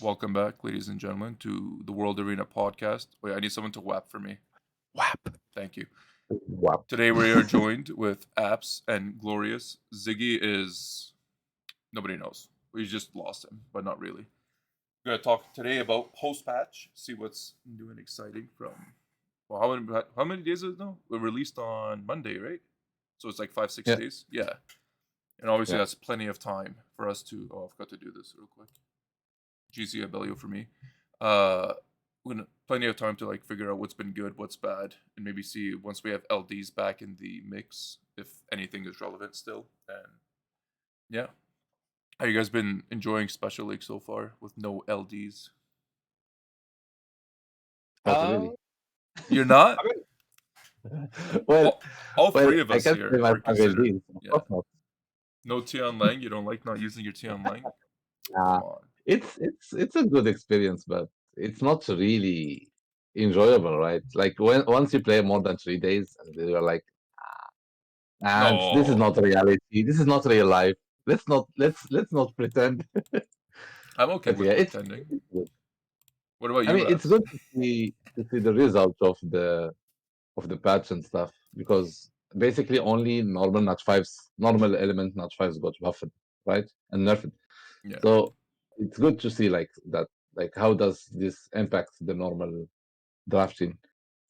Welcome back, ladies and gentlemen, to the World Arena podcast. Wait, I need someone to whap for me. Whap. Thank you. Wow. Today we are joined with Apze and Glorious. Ziggy is nobody knows. We just lost him, but not really. We're gonna talk today about post patch. See what's new and exciting from. Well, how many days is it now? We released on Monday, right? So it's like 5-6 Yeah. days. Yeah, and obviously Yeah. that's plenty of time for us to. Oh, I've got to do this real quick. GC Abelio for me. Plenty of time to like figure out what's been good, what's bad, and maybe see once we have LDs back in the mix if anything is relevant still. And yeah, have you guys been enjoying Special League so far with no LDs? Not really. You're not? Well, all three of I us can't here say my are considered. LDs. Of Yeah. course not. No Tian Lang. You don't like not using your Tian Lang? Nah, Come on. it's a good experience, but it's not really enjoyable, right? Like once you play more than 3 days, and you're like, this is No, not reality. This is not real life. Let's not pretend. I'm okay But with yeah, pretending. it's good. What about I you, mean, it's Abs? good to see the result of the patch and stuff because basically only normal notch fives, normal element notch fives got buffed, right, and nerfed. Yeah. So it's good to see like that, like how does this impact the normal drafting.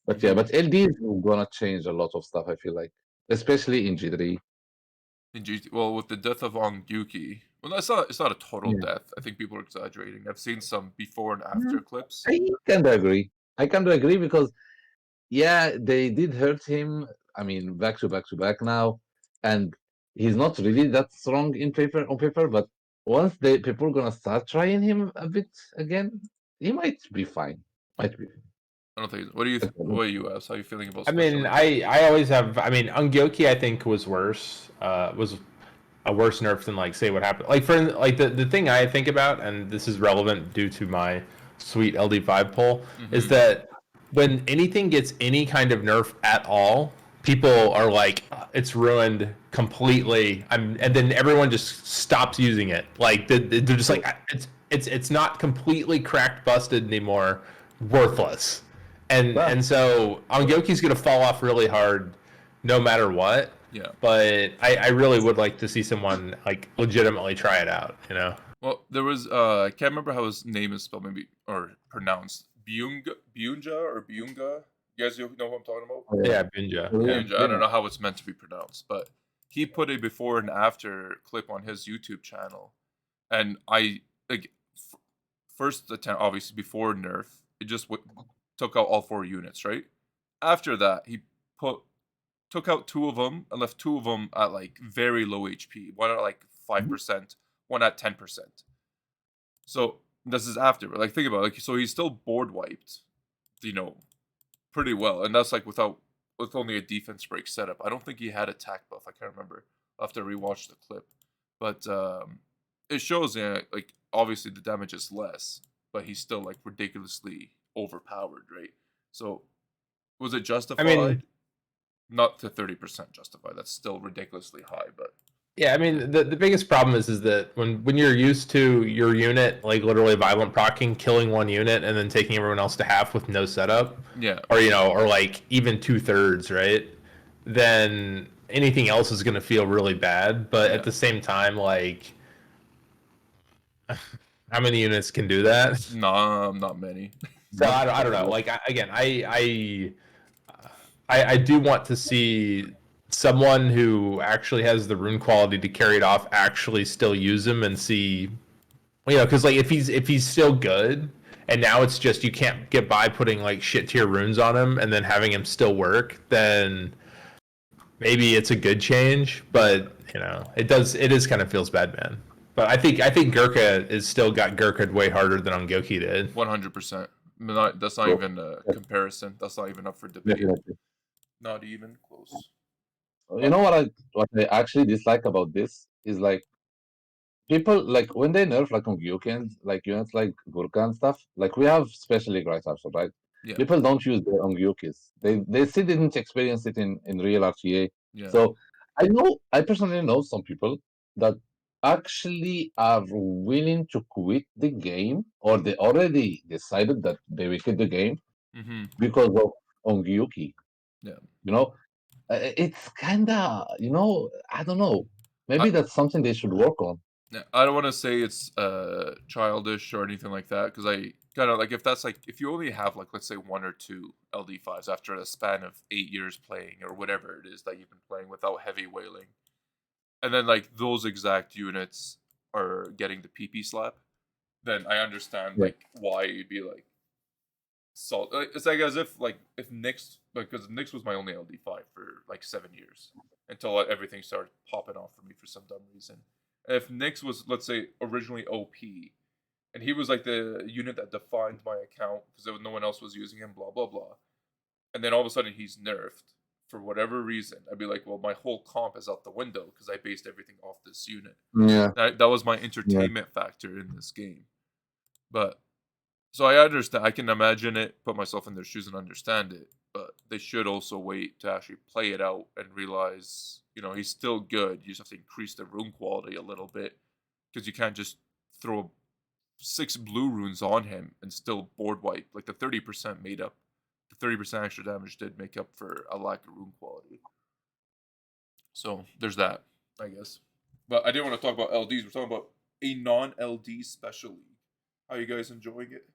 But yeah, Mhm. but LD is gonna change a lot of stuff. I feel like, especially in G3. In GT, well, with the death of Ongyuki, well, it's not a total Yeah, death. I think people are exaggerating. I've seen some before and after clips. I kind of agree. I kind of agree because yeah, they did hurt him. I mean, back to back to back now, and he's not really that strong in paper on paper. But once people are gonna start trying him a bit again, he might be fine. Might be. I don't think. What do you? What are you ask? How are you feeling about I Special mean, League? I always have. I mean, Ungyoki I think was worse. Was a worse nerf than like say what happened. Like for like the thing I think about, and this is relevant due to my sweet LD5 poll, is that when anything gets any kind of nerf at all, people are like, it's ruined completely. And then everyone just stops using it. Like they're just like, it's not completely cracked, busted anymore. Worthless. And so Ongyoki's gonna fall off really hard, no matter what. Yeah. But I really would like to see someone like legitimately try it out. You know. Well, there was. I can't remember how his name is spelled, maybe or pronounced. Byunga or Byunga. You guys know who I'm talking about? Yeah, Binja. Yeah. Byunja. I don't know how it's meant to be pronounced, but he put a before and after clip on his YouTube channel, and I like first attempt, obviously before nerf, it just took out all 4 units, right? After that, he took out 2 of them and left 2 of them at like very low HP. One at like 5%, one at 10%. So this is after, but like think about it, like so he's still board wiped, you know, pretty well, and that's like with only a defense break setup. I don't think he had attack buff. I can't remember. I'll have to rewatch the clip, but it shows like obviously the damage is less, but he's still like ridiculously overpowered, right? So was it justified? I mean, not to 30% justified. That's still ridiculously high, but yeah. I mean, the biggest problem is that when you're used to your unit like literally violent procking, killing one unit, and then taking everyone else to half with no setup, yeah, or or like even 2/3, right? Then anything else is gonna feel really bad. But at the same time, like, how many units can do that? nah, not many. So I don't know. Like I do want to see someone who actually has the rune quality to carry it off actually still use him and see, because like if he's still good and now it's just you can't get by putting like shit tier runes on him and then having him still work, then maybe it's a good change. But it is kind of feels bad, man. But I think Gurkha is still got Gurkha way harder than Ongyoki did. 100%. That's not even a comparison. That's not even up for debate. Definitely. Not even close. You know what I actually dislike about this is like people like when they nerf like on Gyuken, like units like Gurkha and stuff. Like we have special league right after, right? Yeah. People don't use their Ongyukis. They still didn't experience it in real RTA. Yeah. So I personally know some people that actually are willing to quit the game, or they already decided that they will quit the game Mm-hmm. because of Ongyuki. Yeah. You know, it's kinda, I don't know. I, Maybe that's something they should work on. yeah, I don't want to say it's childish or anything like that because I kind of like if that's like if you only have like let's say 1 or 2 LD5s after a span of 8 years playing or whatever it is that you've been playing without heavy whaling, and then like those exact units are getting the PP slap, then I understand Yeah. like why you'd be like salt. It's like as if like if Nyx because Nyx was my only LD5 for like 7 years until everything started popping off for me for some dumb reason. And if Nyx was let's say originally OP and he was like the unit that defined my account because no one else was using him, blah blah blah, and then all of a sudden he's nerfed for whatever reason, I'd be like, well, my whole comp is out the window because I based everything off this unit. Yeah. That was my entertainment factor in this game. But so I understand. I can imagine it, put myself in their shoes, and understand it. But they should also wait to actually play it out and realize, he's still good. You just have to increase the rune quality a little bit because you can't just throw 6 blue runes on him and still board wipe. Like the 30% made up. The 30% extra damage did make up for a lack of rune quality. So there's that, I guess. But I didn't want to talk about LDs. We're talking about a non-LD special league. How are you guys enjoying it?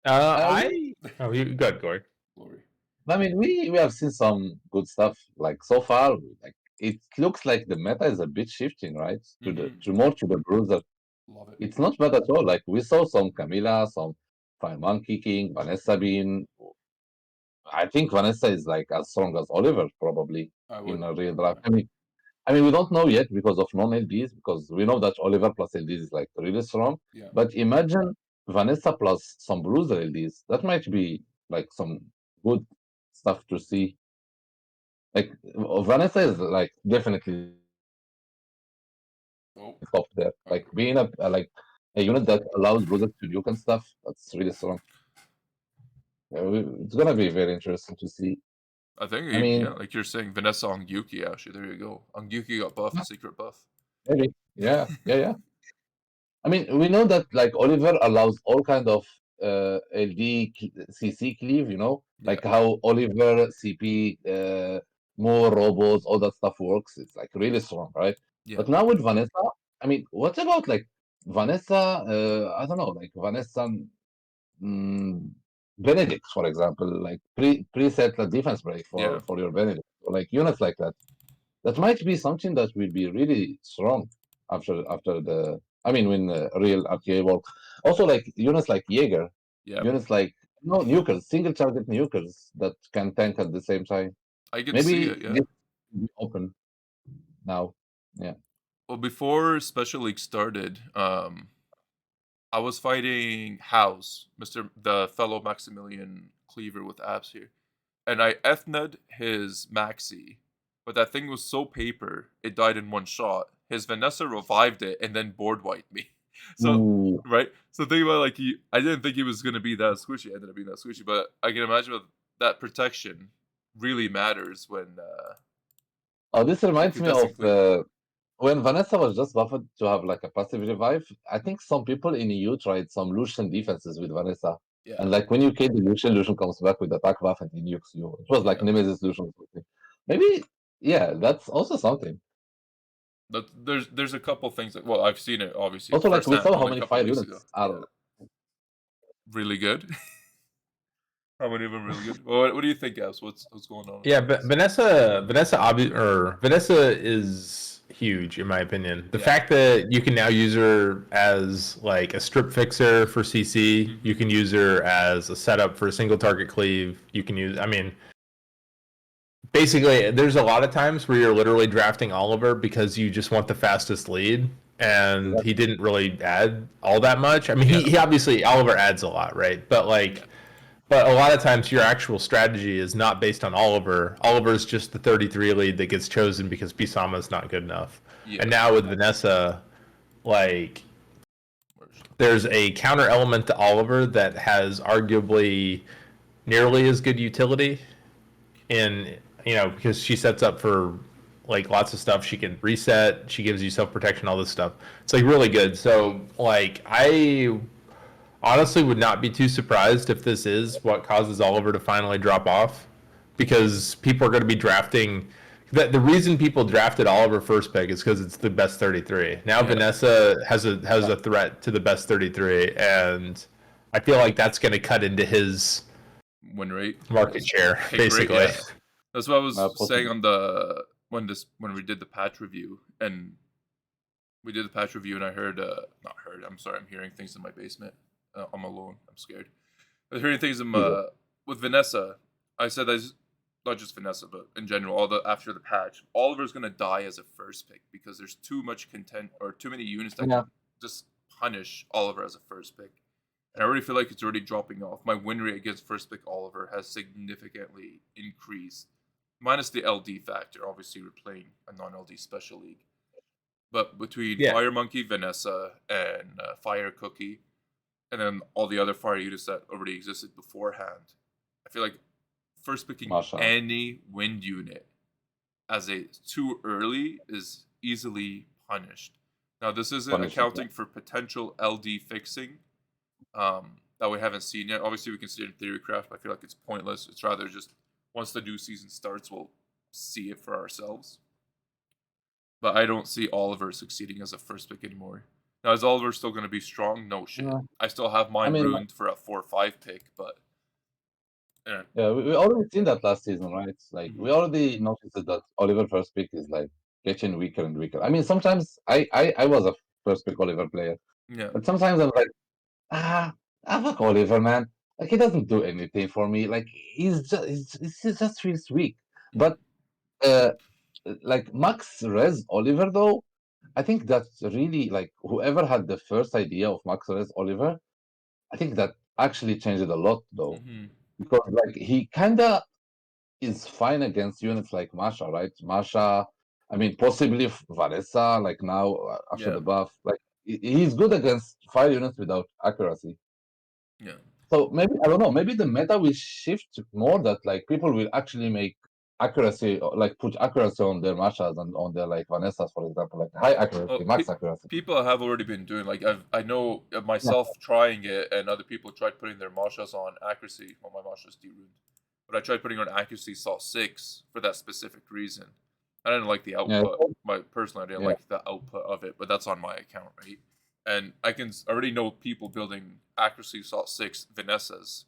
Oh, you good, Gory. Glory. I mean, we have seen some good stuff. Like so far, like it looks like the meta is a bit shifting, right? To more to the Bruiser. Love it. It's not bad at all. Like we saw some Camilla, some Fine Monkey King, Vanessa being. I think Vanessa is like as strong as Oliver probably I would. in a real draft. I mean, we don't know yet because of non-LDs, because we know that Oliver plus LDs is like really strong. Yeah. But imagine Vanessa plus some Bruiser LDs. That might be like some good stuff to see. Like Vanessa is like definitely Oh, top there. Like being like a unit that allows Bruiser to nuke and stuff. That's really strong. It's gonna be very interesting to see. I think, I mean, yeah, like you're saying, Vanessa Ongyuki, actually. There you go. Ongyuki got buffed, secret buff. maybe. Yeah. I mean, we know that like Oliver allows all kind of LD CC cleave, like how Oliver CP more robots, all that stuff works. It's like really strong, right? Yeah. But now with Vanessa, I mean, what about like Vanessa? I don't know, like Vanessa Benedict, for example, like preset the defense break Yeah. for your Benedict, or like units like that. That might be something that will be really strong after the. I mean, when real RTA work. Also, like units like Jaeger, Yeah. units like nukers, single target nukers that can tank at the same time. I can Maybe see it, yeah. this will be open now. Yeah. Well, before Special League started, I was fighting House, the fellow Maximilian Cleaver with Apze here. And I ethna'd his Maxi, but that thing was so paper, it died in one shot. His Vanessa revived it and then board wiped me. So, Ooh. right? So think about like I didn't think he was gonna be that squishy. I ended up being that squishy, but I can imagine that protection really matters when. Oh, this reminds me of Cleaver. when Vanessa was just buffed to have like a passive revive. I think some people in EU tried some Lucian defenses with Vanessa. Yeah. And like when you kill the Lucian comes back with attack buff and he nukes you. It was like Nemesis Lucian. Maybe, yeah, that's also something. But there's a couple things that I've seen it obviously. Also, like we saw how only a many couple fire weeks units ago. are. Really good. How many of them really good? Well, what do you think, Abs? What's going on? Yeah, but Vanessa is huge in my opinion. The fact that you can now use her as like a strip fixer for CC, you can use her as a setup for a single target cleave. You can use, I mean, basically, there's a lot of times where you're literally drafting Oliver because you just want the fastest lead, and he didn't really add all that much. I mean, he obviously, Oliver adds a lot, right? But like, but a lot of times your actual strategy is not based on Oliver. Oliver's just the 33 lead that gets chosen because Bisama's not good enough. Yeah. And now with Vanessa, like, there's a counter element to Oliver that has arguably nearly as good utility in, because she sets up for like lots of stuff. She can reset. She gives you self protection, all this stuff. It's like really good. So like I honestly would not be too surprised if this is what causes Oliver to finally drop off, because people are going to be drafting. The reason people drafted Oliver first pick is because it's the best 33. Now Vanessa has a threat to the best 33, and I feel like that's going to cut into his win rate, market share, basically. Rate, yeah. That's what I was saying on the when we did the patch review, and we did the patch review, and I heard not heard. I'm sorry, I'm hearing things in my basement. I'm alone. I'm scared. I was hearing things with Vanessa. I said not just Vanessa, but in general, after the patch, Oliver's gonna die as a first pick because there's too much content or too many units that can just punish Oliver as a first pick. And I already feel like it's already dropping off. My win rate against first pick Oliver has significantly increased, minus the LD factor. Obviously, we're playing a non-LD special league, but between Fire Monkey, Vanessa, and Fire Cookie, and then all the other fire units that already existed beforehand, I feel like first picking any wind unit as a too early is easily punished. Now, this isn't accounting for potential LD fixing that we haven't seen yet. Obviously, we can see it in Theorycraft, but I feel like it's pointless. It's rather just once the new season starts, we'll see it for ourselves. But I don't see Oliver succeeding as a first pick anymore. Now, is Oliver still going to be strong? No shit. I still have mine ruined for a 4-5 pick, but... Yeah, we already seen that last season, right? Like, we already noticed that Oliver first pick is, like, getting weaker and weaker. I mean, sometimes I was a first pick Oliver player. Yeah. But sometimes I'm like, fuck Oliver, man. Like, he doesn't do anything for me. Like, he just feels weak. But, like, Max Res Oliver, though, I think that's really, like, whoever had the first idea of Max Res Oliver, I think that actually changed it a lot, though. Because, like, he kind of is fine against units like Masha, right? Masha, I mean, possibly Vanessa, like now, after the buff. Like, he's good against fire units without accuracy. Yeah. So maybe, I don't know, maybe the meta will shift more that, like, people will actually make accuracy, like, put accuracy on their Mashas and on their, like, Vanessas, for example, like, high accuracy, max accuracy. People have already been doing, like, I know myself trying it, and other people tried putting their Mashas on accuracy. Well, my Masha's deruned. But I tried putting on accuracy Salt 6 for that specific reason. I didn't like the output. Personally, I didn't like the output of it, but that's on my account, right? And I can already know people building accuracy Salt 6 Vanessas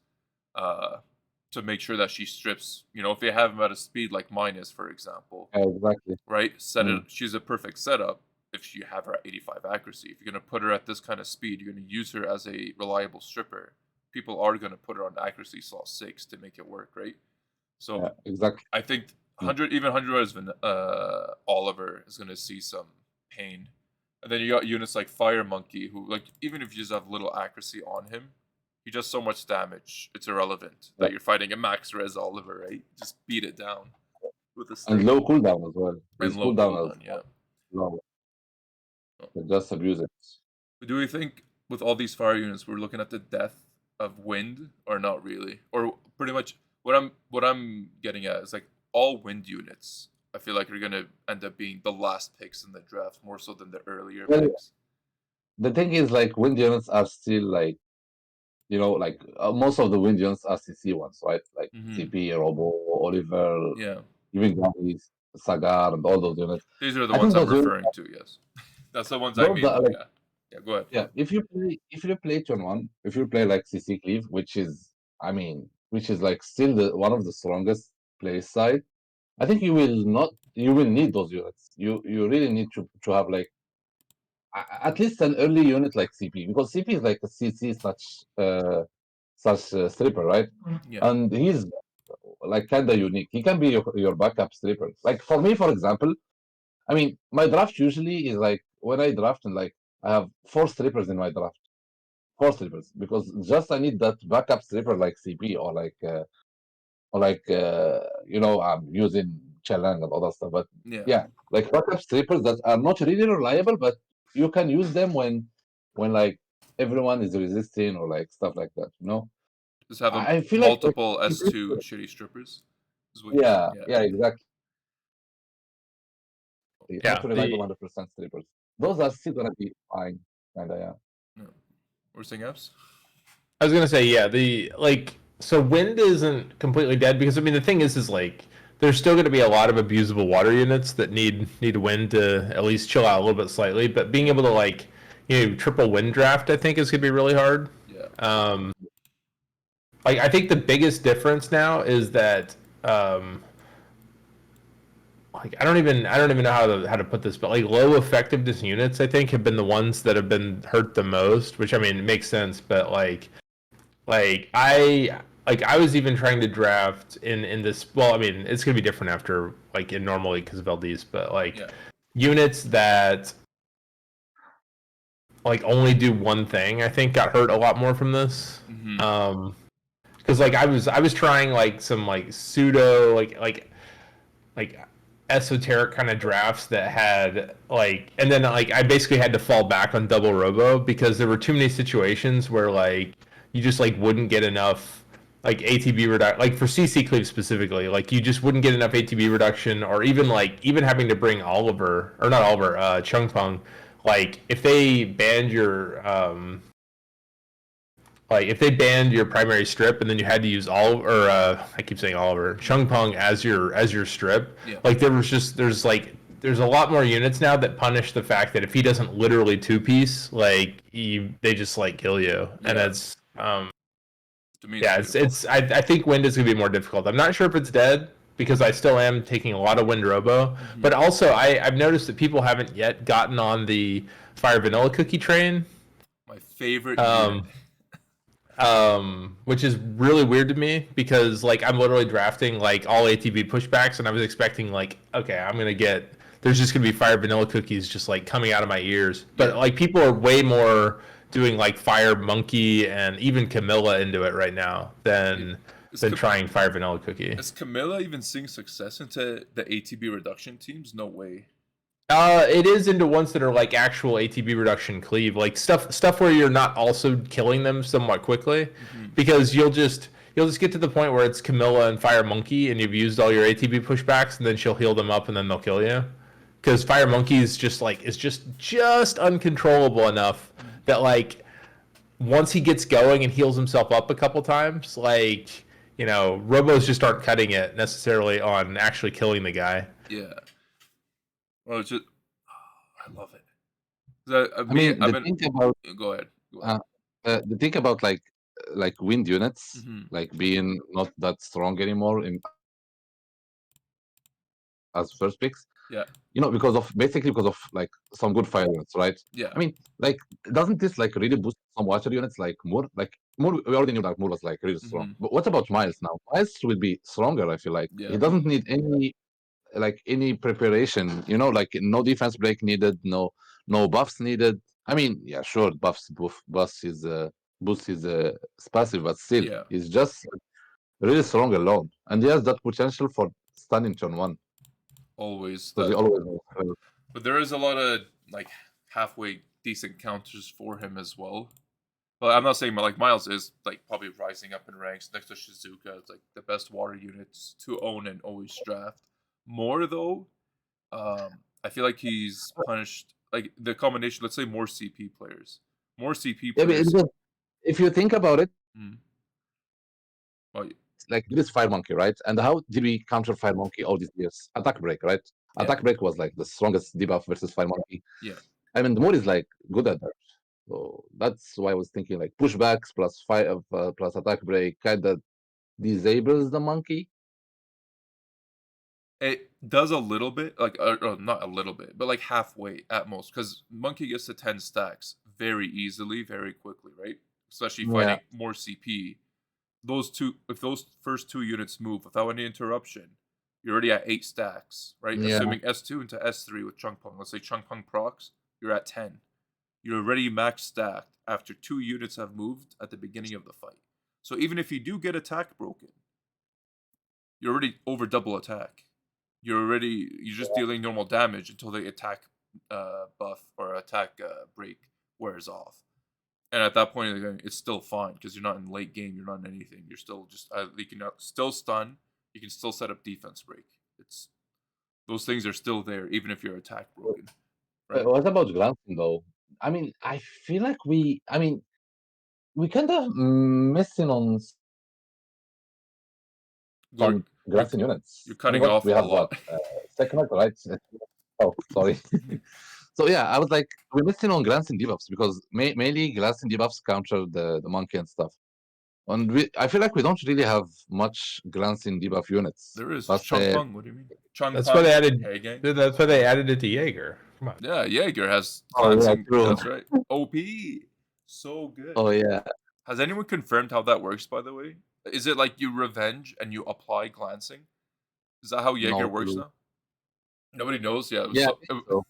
to make sure that she strips, if they have them at a speed like mine is, for example. Exactly. Right? She's a perfect setup if you have her at 85 accuracy. If you're going to put her at this kind of speed, you're going to use her as a reliable stripper. People are going to put her on accuracy slot 6 to make it work, right? So exactly. I think 100 as Oliver is going to see some pain. And then you got units like Fire Monkey, who, like, even if you just have little accuracy on him, he does so much damage, it's irrelevant that you're fighting a max res Oliver, right? Just beat it down with a stick. And low cooldown as well. And low cooldown, yeah. Low. Just abuse it. Do we think with all these fire units, we're looking at the death of wind, or not really? Or pretty much what I'm getting at is, like, all wind units, I feel like are gonna end up being the last picks in the draft more so than the earlier picks. The thing is, like, wind units are still, like, like, most of the wind units are CC ones, right? Like CP, Robo, Oliver, even Gummies, Sagar, and all those units. These are the ones I'm referring to. Yes, that's the ones I mean. Yeah, go ahead. Yeah, if you play turn 1, if you play like CC cleave, which is like still one of the strongest play side, I think you will need those units. You really need to have, like, at least an early unit like CP, because CP is like a CC such stripper, right? Yeah. And he's, like, kind of unique. He can be your backup stripper. Like, for me, for example, I mean, my draft usually is like, when I draft, and, like, I have 4 strippers in my draft. 4 strippers, because just I need that backup stripper like CP or I'm using Chelang and other stuff. But like backup strippers that are not really reliable, but you can use them when like everyone is resisting or like stuff like that. Just have I feel multiple like S2 shitty strippers. Yeah, exactly. You Yeah, have to rely on 100% sleepers. Those are still gonna be fine, kinda, yeah. No. We're saying Fs? I was gonna say, yeah, so wind isn't completely dead because I mean the thing is like there's still gonna be a lot of abusable water units that need wind to at least chill out a little bit slightly, but being able to like triple wind draft I think is gonna be really hard. Yeah. Like I think the biggest difference now is that like I don't even know how to put this, but like low effectiveness units I think have been the ones that have been hurt the most, which I mean it makes sense, but I was even trying to draft in this. Well, I mean, it's gonna be different after like in normally because of LDs, but like units that like only do one thing. I think got hurt a lot more from this. Because like I was trying like some like pseudo like esoteric kind of drafts that had like, and then like I basically had to fall back on double robo because there were too many situations where like you just like wouldn't get enough like ATB reduction, like for CC cleave specifically, like you just wouldn't get enough ATB reduction, or even having to bring Oliver or not Oliver, Chung Pung, like if they banned your like if they banned your primary strip and then you had to use Oliver, or I keep saying Oliver, Chung Pung as your strip, like there's a lot more units now that punish the fact that if he doesn't literally two piece, like they just like kill you, and it's I think wind is gonna be more difficult. I'm not sure if it's dead because I still am taking a lot of wind robo, but also I've noticed that people haven't yet gotten on the fire vanilla cookie train. My favorite unit. Which is really weird to me because like I'm literally drafting like all ATB pushbacks and I was expecting like, okay, there's just gonna be fire vanilla cookies just like coming out of my ears, but like people are way more doing like fire monkey and even Camilla into it right now than trying fire vanilla cookie. Is Camilla even seeing success into the ATB reduction teams? No way. It is into ones that are like actual ATB reduction cleave, like stuff where you're not also killing them somewhat quickly, because you'll just get to the point where it's Camilla and Fire Monkey, and you've used all your ATB pushbacks, and then she'll heal them up, and then they'll kill you. Because Fire Monkey is just uncontrollable enough that like once he gets going and heals himself up a couple times, like robos just aren't cutting it necessarily on actually killing the guy. Yeah. Well, it's just, I love it. Go ahead. The thing about like wind units, like being not that strong anymore as first picks. Yeah. Because of like some good fire units, right? Yeah. I mean, like, doesn't this like really boost some water units like Moore? Like Moore, we already knew that Moore was like really strong. But what about Miles now? Miles will be stronger. I feel like he doesn't need any preparation, like no defense break needed, no buffs needed. I mean, yeah, sure, boost his passive, but still, he's just really strong alone, and he has that potential for stunning turn one. Always. But there is a lot of like halfway decent counters for him as well. But I'm not saying like Miles is like probably rising up in ranks next to Shizuka. It's like the best water units to own and always draft. More though, I feel like he's punished like the combination. Let's say more CP players. Yeah, if you think about it, like this Fire Monkey, right? And how did we counter Fire Monkey all these years? Attack break, right? Attack break was like the strongest debuff versus Fire Monkey. Yeah. I mean, the Moore is like good at that. So that's why I was thinking like pushbacks plus fire plus attack break kind of disables the monkey. It does a little bit, like not a little bit, but like halfway at most, because monkey gets to 10 stacks very easily, very quickly, right? Especially fighting more CP. If those first two units move without any interruption, you're already at 8 stacks, right? Yeah. Assuming S2 into S3 with Chung Pung. Let's say Chung Pung procs, you're at 10. You're already max stacked after 2 units have moved at the beginning of the fight. So even if you do get attack broken, you're already over double attack. You're just dealing normal damage until the attack buff or attack break wears off. And at that point, it's still fine because you're not in late game. You're not in anything. You're still just you can still stun. You can still set up defense break. It's Those things are still there, even if your attack broken. But Right? what about glancing though? I mean, I feel like we kind of missing on Gord, some glancing units. you're I mean, cutting what off we a have lot. second act, right? Oh, sorry. So yeah, I was like, we're missing on glancing debuffs because mainly glancing debuffs counter the monkey and stuff. And I feel like we don't really have much glancing debuff units. There is But Chung Pung. What do you mean? Chung That's Pung. why they added. Hey gang. That's why they added it to Jaeger. Come on. Yeah, Jaeger has Oh, yeah, glancing. true. That's right. OP. So good. Oh yeah, Has anyone confirmed how that works, by the way? Is it like you revenge and you apply glancing? Is that how Jaeger no works clue. now? Nobody knows. Yeah. Yeah, I think so.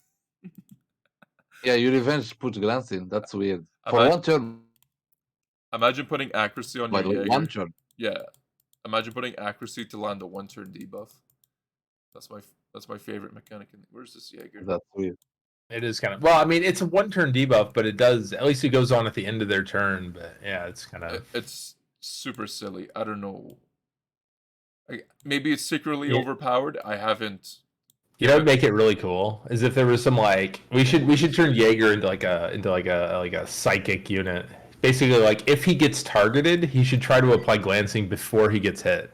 Yeah, you revenge put glancing. That's weird. For Imagine- one turn, Imagine putting accuracy on by your the way, Jaeger. one turn. Yeah. Imagine putting accuracy to land a 1-turn debuff. That's my favorite mechanic. Where's this Jaeger? That's weird. It is kind of well. I mean, it's a 1-turn debuff, but it does at least it goes on at the end of their turn. But yeah, it's kind of It's super silly. I don't know. Maybe it's secretly Yeah. overpowered. I haven't. you know what would make it really cool is if there was some like we should turn Jaeger into like a psychic unit. Basically, like if he gets targeted, he should try to apply glancing before he gets hit.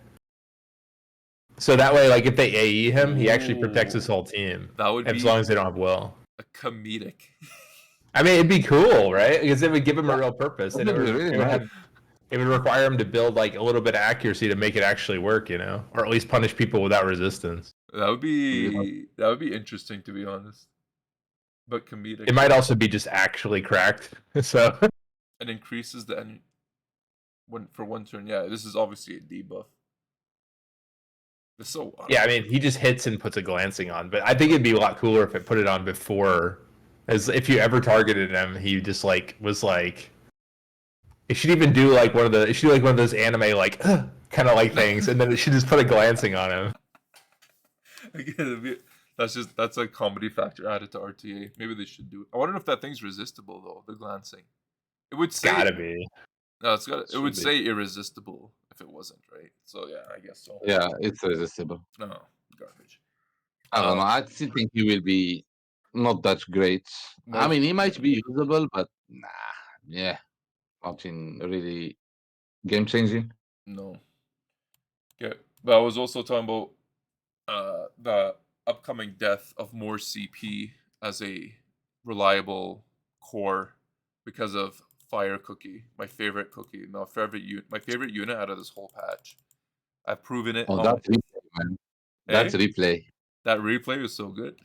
So that way, like if they AE him, he actually protects his whole team. That would as be long as they don't have will. a comedic. I mean, it'd be cool, right? Because it would give him a real purpose, and That'd be really nice. it would require him to build like a little bit of accuracy to make it actually work, you know, or at least punish people without resistance. That would be interesting, to be honest. But comedic. It might also be just actually cracked. So It increases the for 1 turn. Yeah, this is obviously a debuff. It's so yeah, I mean, he just hits and puts a glancing on, but I think it'd be a lot cooler if it put it on before, as if you ever targeted him, he just like was like. It should even do like one of those anime like kind of like things, and then it should just put a glancing on him. Again, that's a comedy factor added to RTA. Maybe they should do it. I wonder if that thing's resistible though. The glancing. It would say. Gotta be. No, it's got. It would Should be. say irresistible if it wasn't, right? So yeah, I guess so. Yeah, it's resistible. No, garbage. I don't know. I still think he will be not that great. I mean, he might be usable, but nah, yeah, nothing really game changing. No. Okay, but I was also talking about the upcoming death of more CP as a reliable core because of Fire Cookie, my favorite cookie, my favorite unit out of this whole patch. I've proven it. Oh, that replay, man. That's replay. That replay was so good.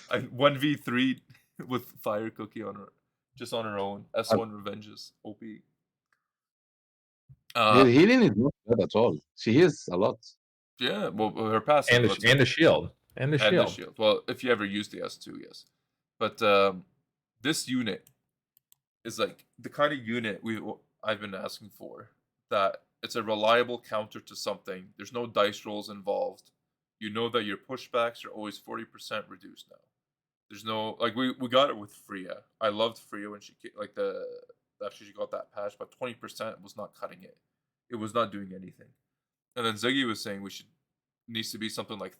I 1v3 with Fire Cookie on her, just on her own. S1 Revenges, OP. Her healing is not bad at all. She heals a lot. Yeah, well, her passive And a shield. And a shield. Well, if you ever use the S2, yes. But this unit is like the kind of unit I've been asking for. That it's a reliable counter to something. There's no dice rolls involved. You know that your pushbacks are always 40% reduced now. There's no like we got it with Freya. I loved Freya when she after she got that patch, but 20% was not cutting it. It was not doing anything. And then Ziggy was saying needs to be something like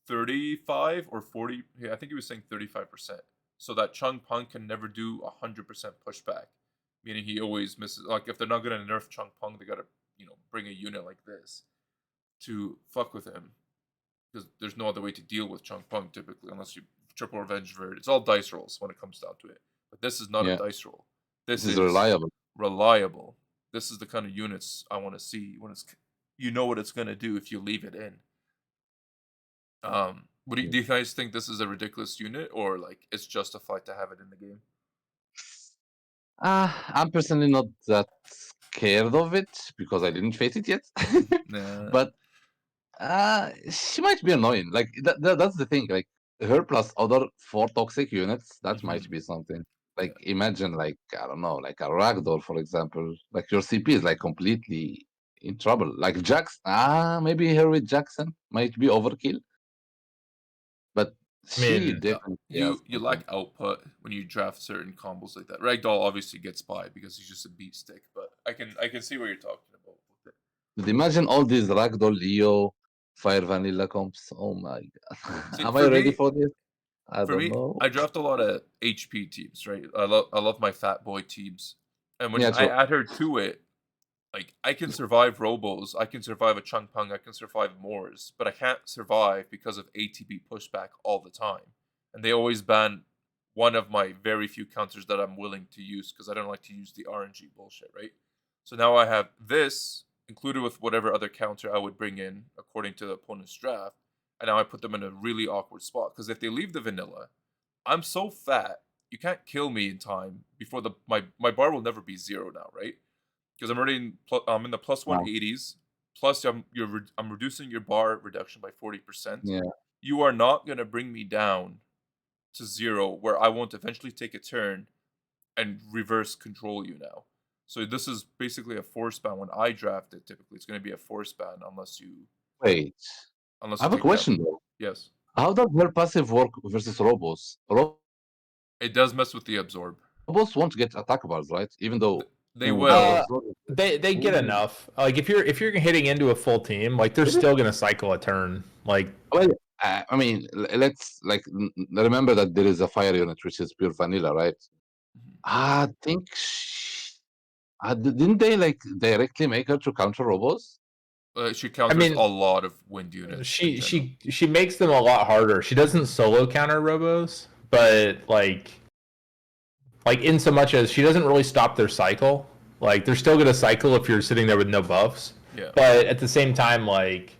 35 or 40. Yeah, I think he was saying 35%. So that Chung Pung can never do 100% pushback. Meaning he always misses. Like if they're not gonna nerf Chung Pung, they gotta, bring a unit like this to fuck with him. Because there's no other way to deal with Chung Pung typically, unless you triple revenge vert. It's all dice rolls when it comes down to it. But this is not a dice roll. This is reliable. Reliable. This is the kind of units I want to see when it's. You know what it's gonna do if you leave it in. Do you guys think this is a ridiculous unit, or like it's justified to have it in the game? I'm personally not that scared of it because I didn't face it yet. Nah. But she might be annoying. Like that's the thing. Like her plus other 4 toxic units, that might be something. Like imagine like I don't know, like a Ragdoll, for example. Like your CP is like completely in trouble. Like Jackson, maybe her with Jackson might be overkill. But she definitely you lack output when you draft certain combos like that. Ragdoll obviously gets by because he's just a beat stick, but I can see what you're talking about with it. But imagine all these Ragdoll Leo Fire Vanilla comps. Oh my god. See, Am I ready for this? I for don't me, know. I draft a lot of HP teams, right? I love my fat boy teams, and when Yeah, I true. add her to it, like I can survive robos, I can survive a chunk pung, I can survive Moors, but I can't survive because of ATB pushback all the time, and they always ban one of my very few counters that I'm willing to use because I don't like to use the RNG bullshit, right? So now I have this included with whatever other counter I would bring in according to the opponent's draft, and now I put them in a really awkward spot because if they leave the vanilla, I'm so fat you can't kill me in time before my bar will never be 0 now, right? Because I'm already I'm in the plus Wow. 180s. Plus, I'm reducing your bar reduction by 40%. Yeah. You are not gonna bring me down to 0, where I won't eventually take a turn and reverse control you now. So this is basically a force ban. When I draft it, typically it's gonna be a force ban unless you Wait. I have a take it out. question though. Yes, How does her passive work versus robos? it does mess with the absorb. Robos won't get attack bars, right? Even though They ooh, will. absorb is- They get ooh. enough. Like if you're hitting into a full team, like they're Really? still gonna cycle a turn. Like Well, I mean, let's like remember that there is a fire unit which is pure vanilla, right? Mhm. I think didn't they like directly make her to counter robos? She counters mean, a lot of wind units. she makes them a lot harder. She doesn't solo counter robos, but like in so much as she doesn't really stop their cycle. Like they're still gonna cycle if you're sitting there with no buffs. Yeah. But at the same time, like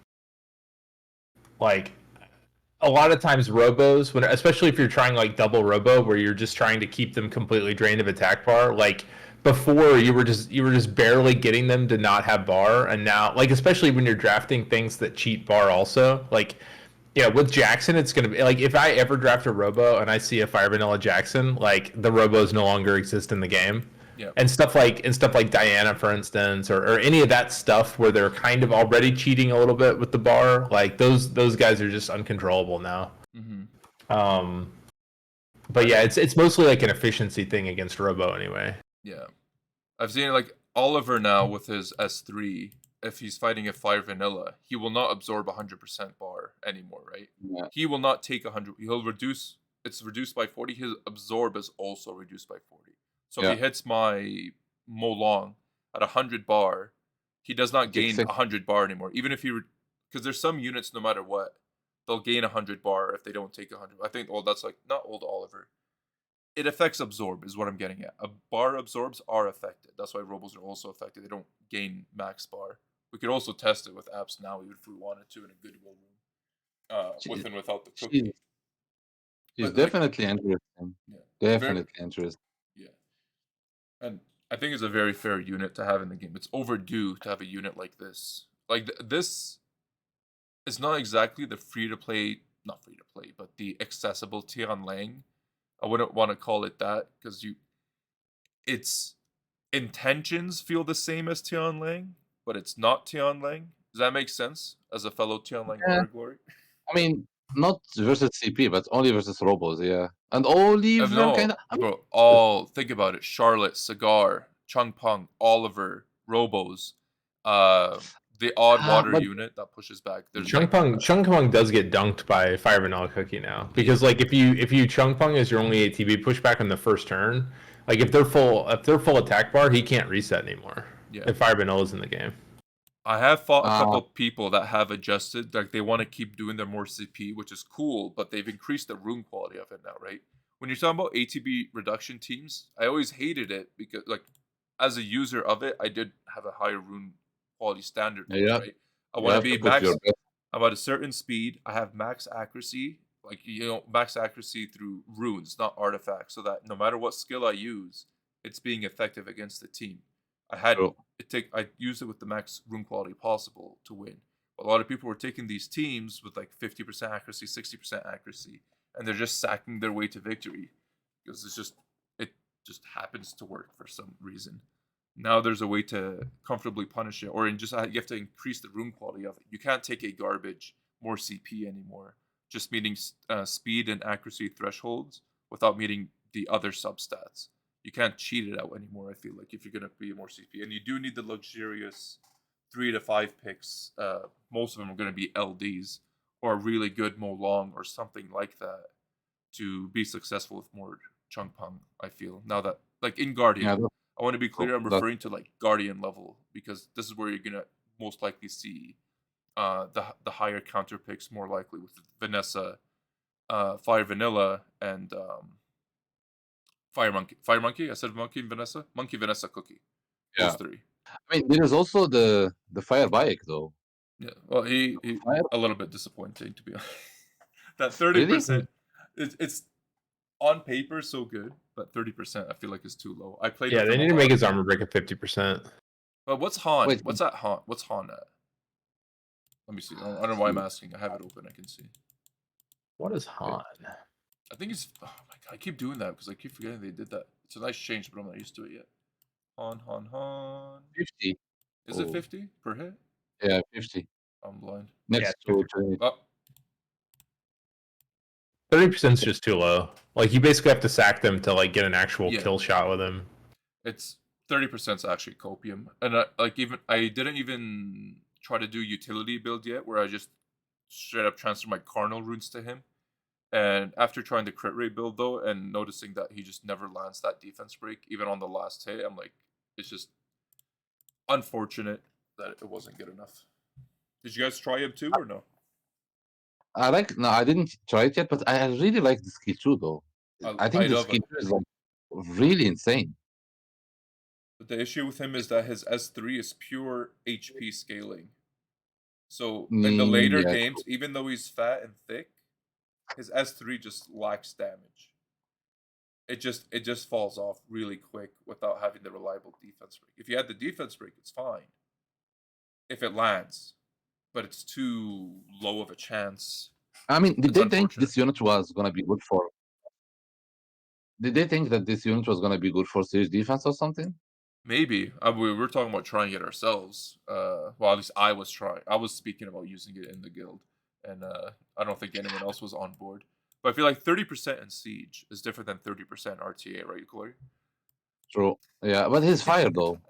a lot of times robos, when especially if you're trying like double robo where you're just trying to keep them completely drained of attack bar, like before you were just barely getting them to not have bar, and now like especially when you're drafting things that cheat bar also, like yeah, with Jackson it's gonna be like if I ever draft a robo and I see a Fire Vanilla Jackson, like the robos no longer exist in the game. Yeah. And stuff like Diana, for instance, or any of that stuff where they're kind of already cheating a little bit with the bar, like those guys are just uncontrollable now. Mm-hmm. But yeah, it's mostly like an efficiency thing against Robo anyway. Yeah, I've seen like Oliver now with his S3. If he's fighting a Fire Vanilla, he will not absorb 100% bar anymore, right? Yeah. He will not take 100. He'll reduce. It's reduced by 40. His absorb is also reduced by 40. So if he hits my Molong at 100 bar, he does not gain 100 bar anymore. Even if he, because there's some units, no matter what, they'll gain 100 bar if they don't take 100. I think, oh, that's like not old Oliver. It affects absorb, is what I'm getting at. A bar absorbs are affected. That's why robos are also affected. They don't gain max bar. We could also test it with apps now if we wanted to in a Goodwill room, with and without the cookie. She's definitely interesting. Yeah, definitely interesting. Yeah, and I think it's a very fair unit to have in the game. It's overdue to have a unit like this. Like this is not exactly the not free to play, but the accessible Tian Lang. I wouldn't want to call it that because its intentions feel the same as Tian Lang, but it's not Tian Lang. Does that make sense as a fellow Tian Lang Horror Glory? I mean, not versus CP, but only versus robos, yeah. And Oliver kind of. Bro, think about it. Charlotte, Cigar, Chung Pung, Oliver, Robos, the odd water unit that pushes back. Chung Pung does get dunked by Fire Vanilla Cookie now because like if you Chung Pung as your only ATB pushback on the first turn, like if they're full attack bar, he can't reset anymore. Yeah. If Fire Vanilla's in the game. I have fought a couple people that have adjusted, like they want to keep doing their more CP, which is cool, but they've increased the rune quality of it now, right? When you're talking about ATB reduction teams, I always hated it because, like, as a user of it, I did have a higher rune quality standard, right? I want to be max. I'm at a certain speed. I have max accuracy, like max accuracy through runes, not artifacts, so that no matter what skill I use, it's being effective against the team. I used it with the max rune quality possible to win. But a lot of people were taking these teams with like 50% accuracy, 60% accuracy, and they're just sacking their way to victory because it just happens to work for some reason. Now there's a way to comfortably punish it, or you have to increase the rune quality of it. You can't take a garbage more CP anymore, just meeting speed and accuracy thresholds without meeting the other substats. You can't cheat it out anymore, I feel like, if you're going to be more CP. And you do need the luxurious 3 to 5 picks. Most of them are going to be LDs or really good Mo Long or something like that to be successful with more Chung Pang. I feel now that like in Guardian, Yeah, I want to be clear. I'm that referring to like Guardian level because this is where you're gonna most likely see the higher counter picks more likely with Vanessa, Fire Vanilla, and Fire Monkey. Fire Monkey. I said Monkey and Vanessa. Monkey Vanessa Cookie. Those yeah. three. I mean, there is also the fire bike though. Yeah. Well, he Fire a little bit disappointing to be honest. That really? 30%. It's on paper so good, but 30% I feel like is too low. I played Yeah, with they him a need to make lot. his armor break at 50%. But what's Han? Wait, What's that Han? What's Han at? Let me see. I don't know why I'm asking. I have it open. I can see. What is Han? I think it's. Oh my god! I keep doing that because I keep forgetting they did that. It's a nice change, but I'm not used to it yet. Han. 50. Is it 50 per hit? Yeah, 50. I'm blind. Next Yeah, to Oh, 30% is just too low. Like you basically have to sack them to like get an actual Yeah. kill shot with him. it's 30% is actually copium, and I didn't even try to do utility build yet, where I just straight up transfer my Carnal runes to him. And after trying the crit rate build though, and noticing that he just never lands that defense break, even on the last hit, I'm like, it's just unfortunate that it wasn't good enough. Did you guys try him too, or no? no, I didn't try it yet, but I really like the skill 2 though. I think the love skill him. 2 is like really insane. But the issue with him is that his S3 is pure HP scaling. So in the later Yeah, games, even though he's fat and thick, his S3 just lacks damage. It just falls off really quick without having the reliable defense break. If you had the defense break, it's fine. If it lands, but it's too low of a chance. I mean, did It's they think unfortunate. this unit was gonna be good for? Did they think that this unit was gonna be good for siege defense or something? Maybe we were talking about trying it ourselves. Well, at least I was trying. I was speaking about using it in the guild, and I don't think anyone else was on board. But I feel like 30% in siege is different than 30% RTA, right, Chloe? True. Yeah, but he's fire though.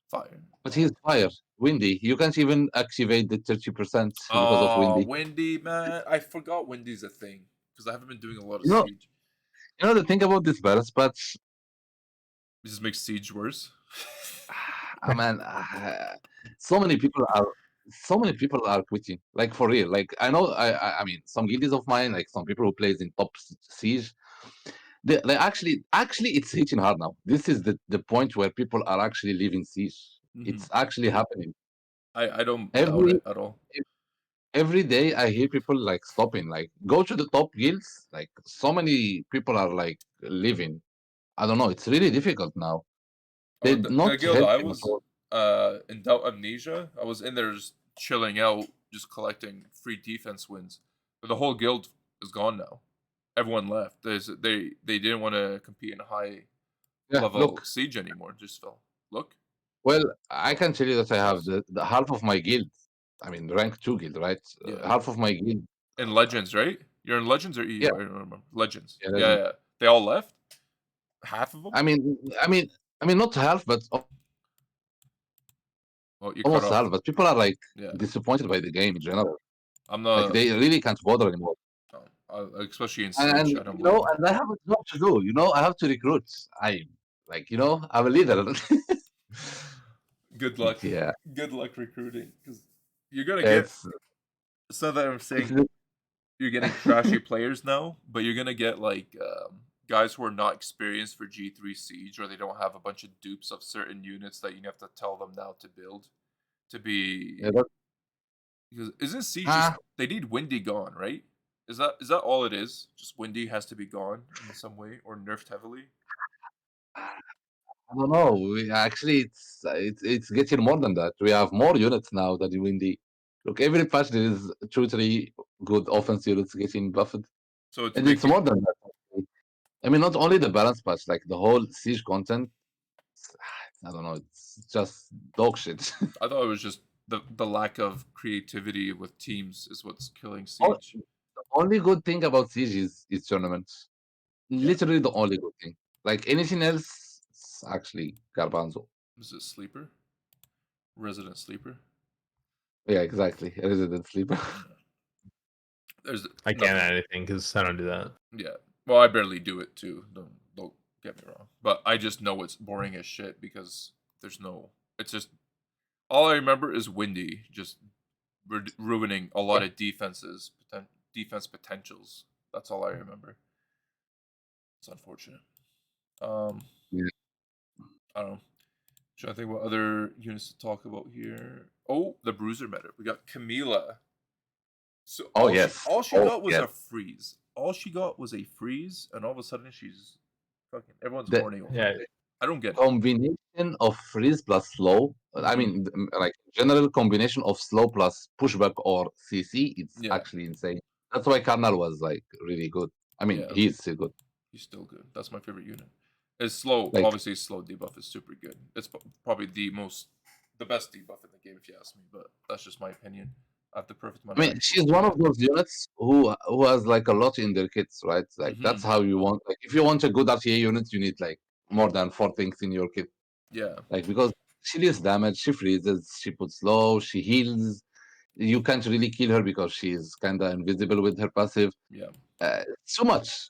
Fire. But he's fire. Windy. You can't even activate the 30% because of windy. Windy, man. I forgot windy's a thing because I haven't been doing a lot of You know, siege. you know the thing about this balance patch, It just makes siege worse. man, so many people are quitting. Like for real. Like I know, I mean, some guildies of mine, like some people who plays in top siege, they actually it's hitting hard now. This is the point where people are actually leaving siege. It's actually happening. I don't doubt it at all. Every day I hear people like stopping, like go to the top guilds. Like so many people are like leaving. I don't know. It's really difficult now. They The not guild I helping at was all. in Doubt Amnesia, I was in there just chilling out, just collecting free defense wins. But the whole guild is gone now. Everyone left. They didn't want to compete in high Yeah, level look. siege anymore. Just fell. Look. Well, I can tell you that I have the half of my guild. I mean, rank 2 guild, right? Yeah. Half of my guild. In Legends, right? You're in Legends or EU? Yeah. I don't remember. Legends. Yeah, Yeah, Legends. yeah. They all left? Half of them? I mean, not half, but Oh, you cut almost off. half. But people are like Yeah. disappointed by the game in general. I'm Like not. they really can't bother anymore. Especially in Siege. And I don't blame you. and I have a job to do. I have to recruit. I'm a leader. Good luck. Yeah. Good luck recruiting, because you're gonna get. It's not that I'm saying you're getting trashy players now, but you're gonna get like guys who are not experienced for G3 Siege, or they don't have a bunch of dupes of certain units that you have to tell them now to build to be. Yeah, Because isn't Siege just, they need Windy gone, right? Is that all it is? Just Windy has to be gone in some way or nerfed heavily? I don't know. Actually, it's getting more than that. We have more units now than Windy. Look, every patch there is 2-3 good offense units getting buffed, So it's and it's more than that. Actually. I mean, not only the balance patch, like the whole siege content. I don't know. It's just dog shit. I thought it was just the lack of creativity with teams is what's killing Siege. The only good thing about siege is tournaments. Literally the only good thing. Like anything else, it's actually garbanzo. Is it Sleeper? Resident Sleeper? Yeah, exactly. A resident sleeper. There's I no, can't add anything because I don't do that. yeah. Well, I barely do it too. Don't get me wrong, but I just know it's boring as shit because there's no. It's just all I remember is Windy just ruining a lot of defenses, defense potentials. That's all I remember. It's unfortunate. Yeah. I don't know. Trying to think what other units to talk about here. Oh, the Bruiser meta. We got Camila. So Oh, yes. all she Oh, got was yes. a freeze. All she got was a freeze, and all of a sudden she's fucking everyone's The- horny over Yeah, it. I don't get it. Combination of freeze plus slow. I Mhm. mean, like general combination of slow plus pushback or CC. It's Yeah. actually insane. That's why Karnal was like really good. I mean, Yeah. he's still good. He's still good. That's my favorite unit. It's slow. Like- Obviously, slow debuff is super good. It's probably the best debuff in the game, if you ask me. But that's just my opinion. I have the perfect amount. I mean, she's one of those units who has like a lot in their kits, right? Like Mm-hmm. that's how you want. Like if you want a good RTA unit, you need like more than 4 things in your kit. Yeah. Like because she deals damage, she freezes, she puts slow, she heals. You can't really kill her because she's kind of invisible with her passive. Yeah. So much.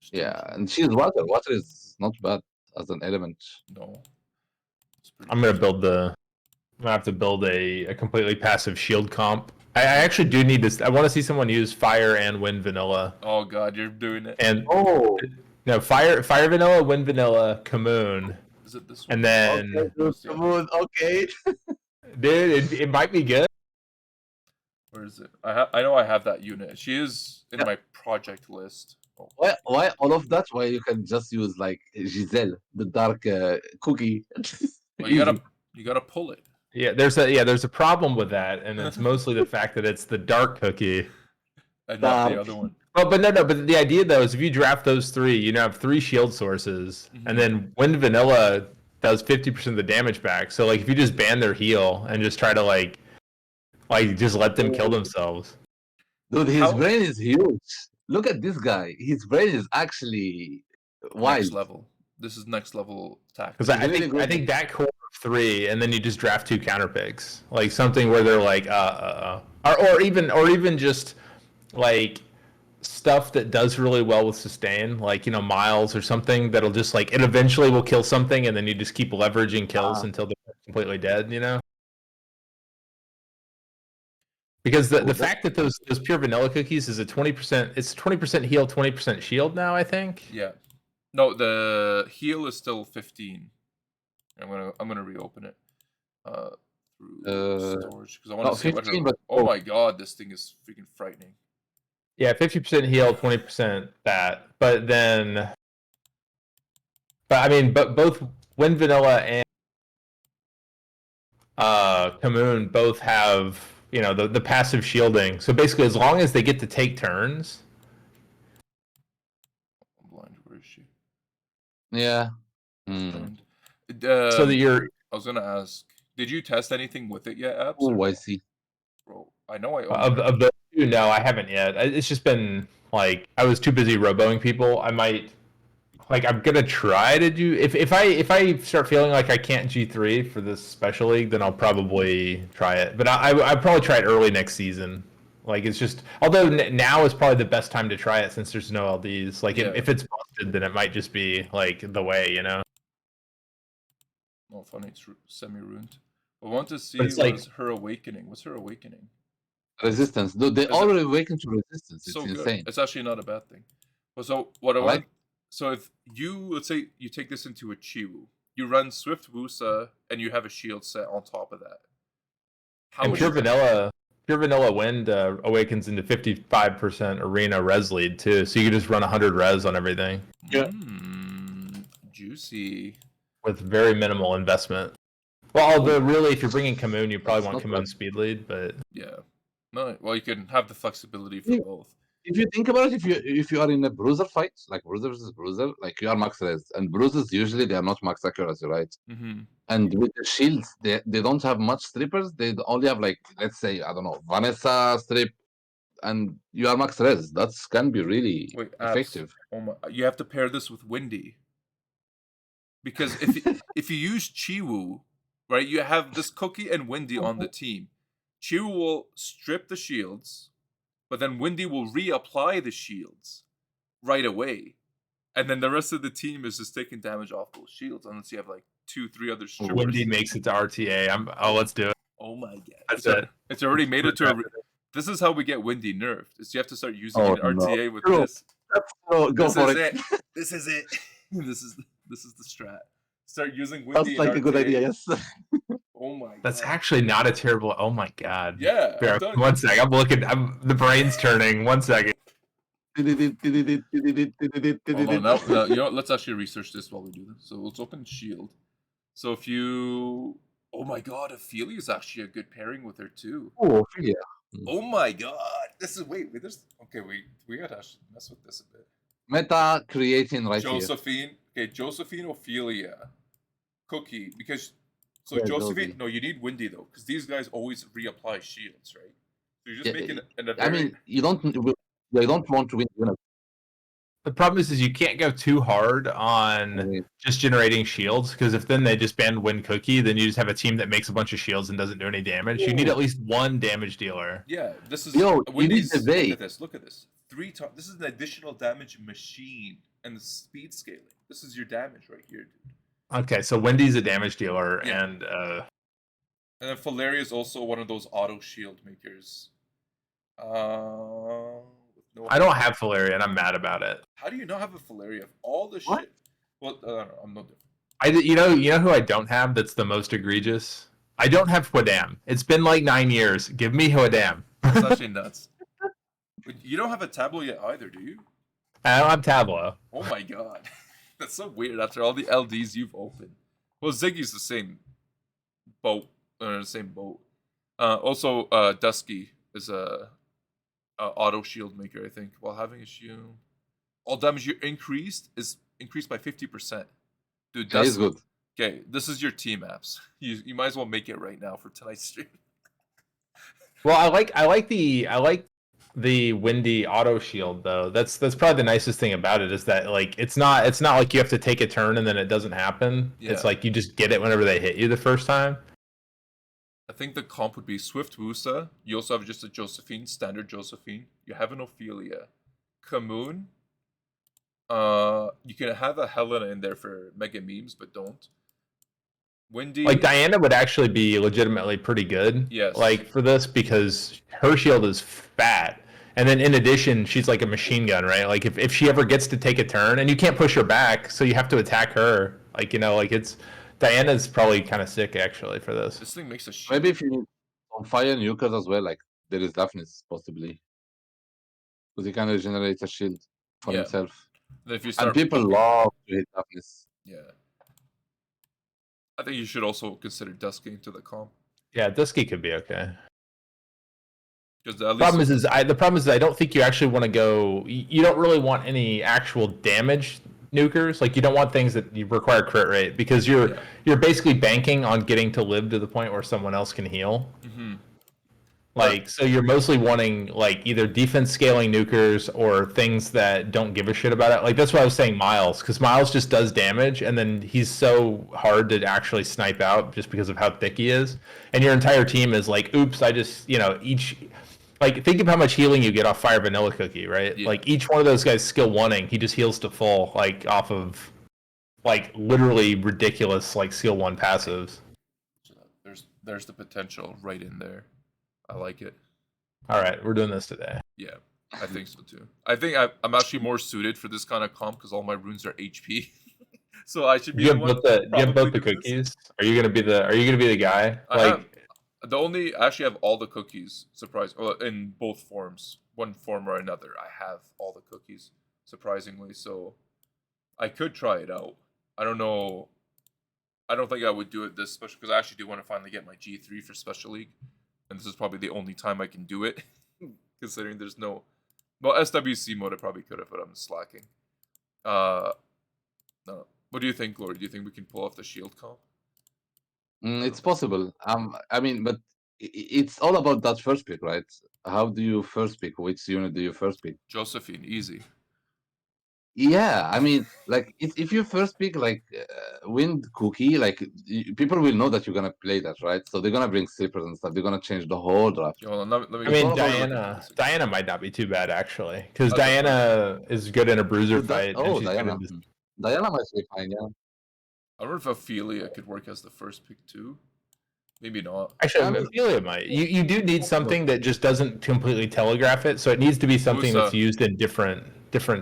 Just too Yeah, much. and she's water. Water is not bad as an element. No. It's pretty I'm gonna good. build the. I'm gonna have to build a completely passive shield comp. I actually do need this. I want to see someone use fire and wind vanilla. Oh god, you're doing it. And Oh, no, fire vanilla, wind vanilla, Kamoon, Is it this one? and then okay, dude, Yeah. come on, okay. dude, it might be good. Where is it? I know I have that unit. She is in Yeah. my project list. Oh. Why all of that? Why you can just use like Giselle, the dark cookie? Well, you Easy. gotta pull it. Yeah, there's a problem with that, and it's mostly the fact that it's the dark cookie. And not the Dark. other one. Well, but no. But the idea though is if you draft those three, you now have 3 shield sources, Mhm. and then wind vanilla does 50% of the damage back. So like if you just ban their heal and just try to like just let them kill themselves. Dude, his How- brain is huge. Look at this guy. His brain is actually wild. Next level. This is next level tactic. Because I really think good. I think that core of 3, and then you just draft 2 counter picks, like something where they're like or even just like stuff that does really well with sustain, like miles or something that'll just like it eventually will kill something, and then you just keep leveraging kills until they're completely dead. Because the fact that those pure vanilla cookies is a 20%, it's 20% heal, 20% shield now, I think. Yeah. No, the heal is still 15. I'm gonna reopen it. Through storage because I want to see what her. 15, but Oh my god, this thing is freaking frightening. Yeah, 50% heal, 20% that. But I mean, but both Wind Vanilla and Kamoon both have, the passive shielding. So basically, as long as they get to take turns. I'm blind. Where is she? Yeah. And, So that you're. I was gonna ask, did you test anything with it yet, Apze? Oh, I see. Bro, I know I own Of, it. of the two, no, I haven't yet. It's just been like I was too busy roboing people. I might. Like I'm gonna try to do if I start feeling like I can't G3 for this special league, then I'll probably try it. But I probably try it early next season. Like it's just although now is probably the best time to try it since there's no LDs. Like Yeah. if it's busted, then it might just be like the way. Oh, funny, it's semi-ruined. I want to see But it's what like- is her awakening. What's her awakening? Resistance. Dude, they Is it- all awaken to resistance. It's So insane. good. It's actually not a bad thing. Well, so what I I like- want. So if let's say you take this into a Chiwu, you run Swift Wusa, and you have a shield set on top of that. How And much? pure vanilla wind awakens into 55% arena res lead too, so you can just run 100 res on everything Yeah. Juicy. with very minimal investment. Well, although really, if you're bringing Kamoon, you probably That's want not Kamoon bad. speed lead, but Yeah. No, well, you can have the flexibility for Yeah. both. If you think about it, if you are in a bruiser fight, like bruiser versus bruiser, like you are max res, and bruisers usually they are not max accuracy, right? Mm-hmm. And with the shields, they don't have much strippers. They only have like, let's say, I don't know, Vanessa strip, and you are max res. That's can be really Wait, effective. Oh my! You have to pair this with Windy. Because if you use Chiwu, right? You have this Cookie and Windy on the team. Chiru will strip the shields, but then Windy will reapply the shields right away. And then the rest of the team is just taking damage off those shields, unless you have like 2-3 other strippers. Windy makes it to RTA. Let's do it. Oh my god. That's it. It's already made it to a... This is how we get Windy nerfed. Is you have to start using Oh, an RTA with no. this. Go This for is it. it. This is it. This is the strat. Start using Windy Sounds and like a good RTA. idea, yes. Oh my god. That's actually not a terrible. Oh my god. Yeah. Bear, one sec. I'm looking. The brain's turning. 1 second. Hold on, no, you know what? Let's actually research this while we do this. So let's open Shield. So if you... Oh my god, Ophelia is actually a good pairing with her too. Oh, Ophelia. Oh my god. This is... Wait, there's... Okay, we gotta actually mess with this a bit. Meta creating right Josephine. Okay, Josephine, Ophelia. Cookie. Because... So Yeah, Josephine... Josie. No, you need Windy though. Because these guys always reapply shields, right? So you're just Yeah, making an... I mean, you don't want to win. The problem is you can't go too hard on just generating shields, because if then they just ban Win Cookie, then you just have a team that makes a bunch of shields and doesn't do any damage. You need at least one damage dealer. Yeah, this is... Yo, Windy's, you need the bait. look at this, look at this. 3 times... This is an additional damage machine. And the speed scaling. This is your damage right here, dude. Okay, so Wendy's a damage dealer, Yeah. and then Valeria is also one of those auto shield makers. I don't have Valeria, and I'm mad about it. How do you not have a Valeria of all the What? shit? Well, I don't know. I'm no different. You know who I don't have that's the most egregious? I don't have Huadam. It's been like 9 years. Give me Huadam. That's actually nuts. But you don't have a Tableau yet either, do you? I don't have Tableau. Oh my god. That's so weird after all the LDs you've opened. Well, Ziggy's the same boat. The same boat. Also, Dusky is a auto shield maker, I think. While having a shield, all damage you increased is increased by 50%. Dude, That is Dusky. good. Okay, this is your team apps. You might as well make it right now for tonight's stream. Well, I like the Windy auto shield though. That's probably the nicest thing about it, is that like it's not like you have to take a turn and then it doesn't happen. Yeah. It's like you just get it whenever they hit you the first time. I think the comp would be Swift Wusa. You also have just a Josephine, standard Josephine. You have an Ophelia. Kamoon. You can have a Helena in there for mega memes, but don't. Windy. Like Diana would actually be legitimately pretty good. Yes. Like for this, because her shield is fat. And then in addition, she's like a machine gun, right? Like if she ever gets to take a turn, and you can't push her back, so you have to attack her. Like, like it's... Diana's probably kind of sick actually for this. This thing makes a shit. Maybe if you need on fire nukers as well, like there is Daphnis possibly. Because he can regenerate a shield for Yeah. himself. Then if you start And people poking- love to hit Daphnis. Yeah. I think you should also consider Dusky into the comp. Yeah, Dusky could be okay. Because The problem is I don't think you actually want to go. You don't really want any actual damage nukers. Like you don't want things that you require crit rate, because you're basically banking on getting to live to the point where someone else can heal. Mm-hmm. Like, so you're mostly wanting like either defense scaling nukers or things that don't give a shit about it. Like that's why I was saying Miles, because Miles just does damage, and then he's so hard to actually snipe out just because of how thick he is. And your entire team is like, oops, I just each. Like, think of how much healing you get off Fire Vanilla Cookie, right? Yeah. Like, each one of those guys skill 1ing, he just heals to full, like, off of, like, literally ridiculous, like, skill 1 passives. So there's the potential right in there. I like it. All right, we're doing this today. Yeah, I think so too. I think I'm actually more suited for this kind of comp because all my runes are HP. So I should be You the have one both the probably do this. cookies? Are you gonna be the guy? I actually have all the cookies. In both forms, one form or another. I have all the cookies, surprisingly. So I could try it out. I don't know. I don't think I would do it this special because I actually do want to finally get my G3 for Special League, and this is probably the only time I can do it, considering there's no. Well, SWC mode I probably could have, but I'm slacking. No. What do you think, Glory? Do you think we can pull off the shield comp? It's possible. I mean, but it's all about that first pick, right? How do you first pick? Which unit do you first pick? Josephine, easy. Yeah, I mean, like if you first pick like Wind Cookie, like people will know that you're gonna play that, right? So they're gonna bring slippers and stuff. They're gonna change the whole draft. Yeah, hold on, let me I mean, all about Diana might not be too bad actually, because That's a Diana is good in a bruiser Would that- fight, and oh, she's good Diana. in this. Diana might be fine, yeah. I wonder if Ophelia could work as the first pick too. Maybe not. Actually, Ophelia might. You do need something that just doesn't completely telegraph it, so it needs to be something that's Wusa. used in different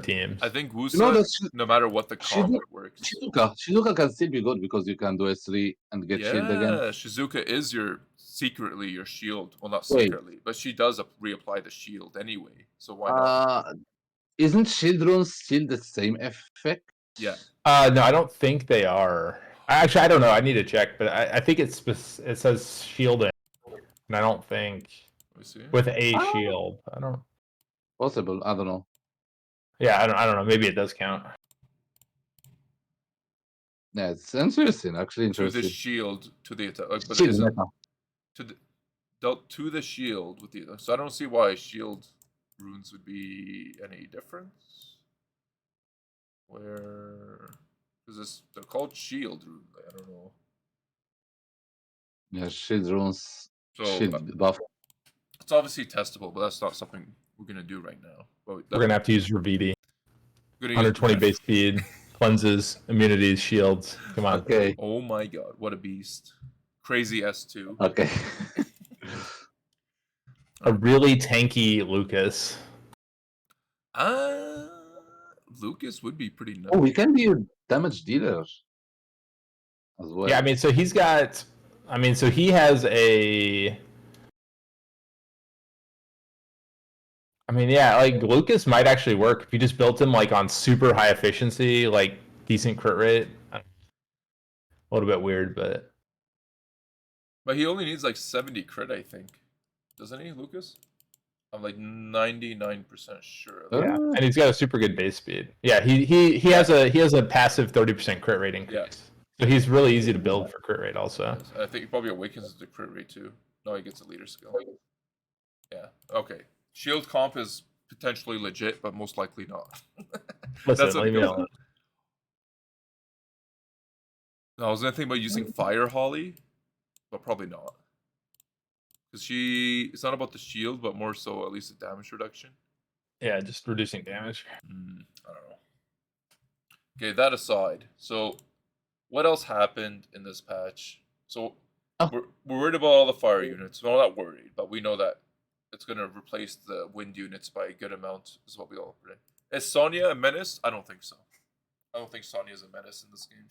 teams. I think Wusa, You know that no matter what the comp, it works. Shizuka can still be good because you can do S3 and get shield again. Yeah, Shizuka is secretly your shield. Well, not Wait. secretly, but she does reapply the shield anyway. So why not? Isn't shield runes still the same effect? Yeah. No, I don't think they are. Actually, I don't know. I need to check, but I think it says shielding, and I don't think Let me see. with a shield. I don't. Possible. I don't know. Yeah, I don't know. Maybe it does count. Yeah, it's interesting. Actually, To interesting. the shield, to the attack, but it Shield isn't meta. to the dealt to the shield with the. So I don't see why shield runes would be any difference. Where is this? They're called shield rune. I don't know. Yeah, shield runes. So Shield buff. it's obviously testable, but that's not something we're gonna do right now. But We're gonna have to use Ravidi. We're gonna 120 use base speed, cleanses, immunities, shields. Come on. Okay. Oh my god, what a beast! Crazy S2. Okay. A really tanky Lucas. Lucas would be pretty nice. Oh, we can be a damage dealer as well. Yeah, I mean, so he's got. I mean, so he has a. I mean, yeah, like Lucas might actually work if you just built him like on super high efficiency, like decent crit rate. A little bit weird, but But he only needs like 70 crit, I think. Doesn't he, Lucas? I'm like 99% sure. yeah, and he's got a super good base speed. Yeah, he has a passive 30% crit rate increase. Yeah. So he's really easy to build for crit rate also. Yes. I think he probably awakens the crit rate too. No, he gets a leader skill. Yeah. Okay. Shield comp is potentially legit, but most likely not. Listen, leave me alone. No, I was gonna think about using Fire Holly, but probably not. Because it's not about the shield, but more so at least the damage reduction. Yeah, just reducing damage. I don't know. Okay, that aside, so what else happened in this patch? So we're worried about all the fire units. We're not worried, but we know that it's going to replace the wind units by a good amount, is what we all predict. Is Sonia a menace? I don't think so. I don't think Sonia's a menace in this game.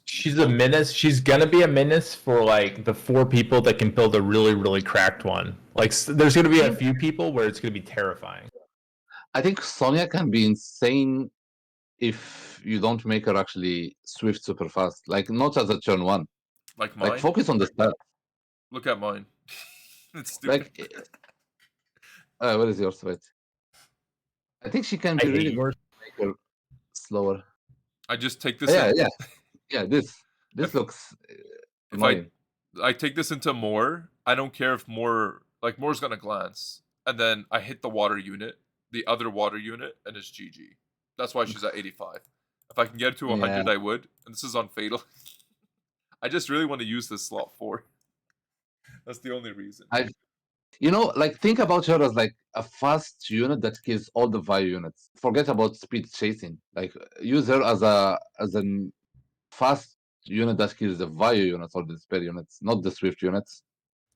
She's a menace. She's gonna be a menace for like the 4 people that can build a really, really cracked one. Like there's gonna be a few people where it's gonna be terrifying. I think Sonia can be insane if you don't make her actually swift super fast. Like not as a turn 1. Like mine. Like focus on the stats. Look at mine. It's stupid. Like what is yours? Wait. I think she can be really good to make her slower. I just take this. Yeah. This looks annoying. If I take this into Moore, I don't care if Moore's gonna glance, and then I hit the water unit, the other water unit, and it's GG. That's why she's at 85. If I can get it to 100, I would. And this is on Fatal. I just really want to use this slot 4. That's the only reason. Like think about her as like a fast unit that kills all the Vio units. Forget about speed chasing. Like use her as a fast unit that kills the Vio units or the despair units, not the swift units.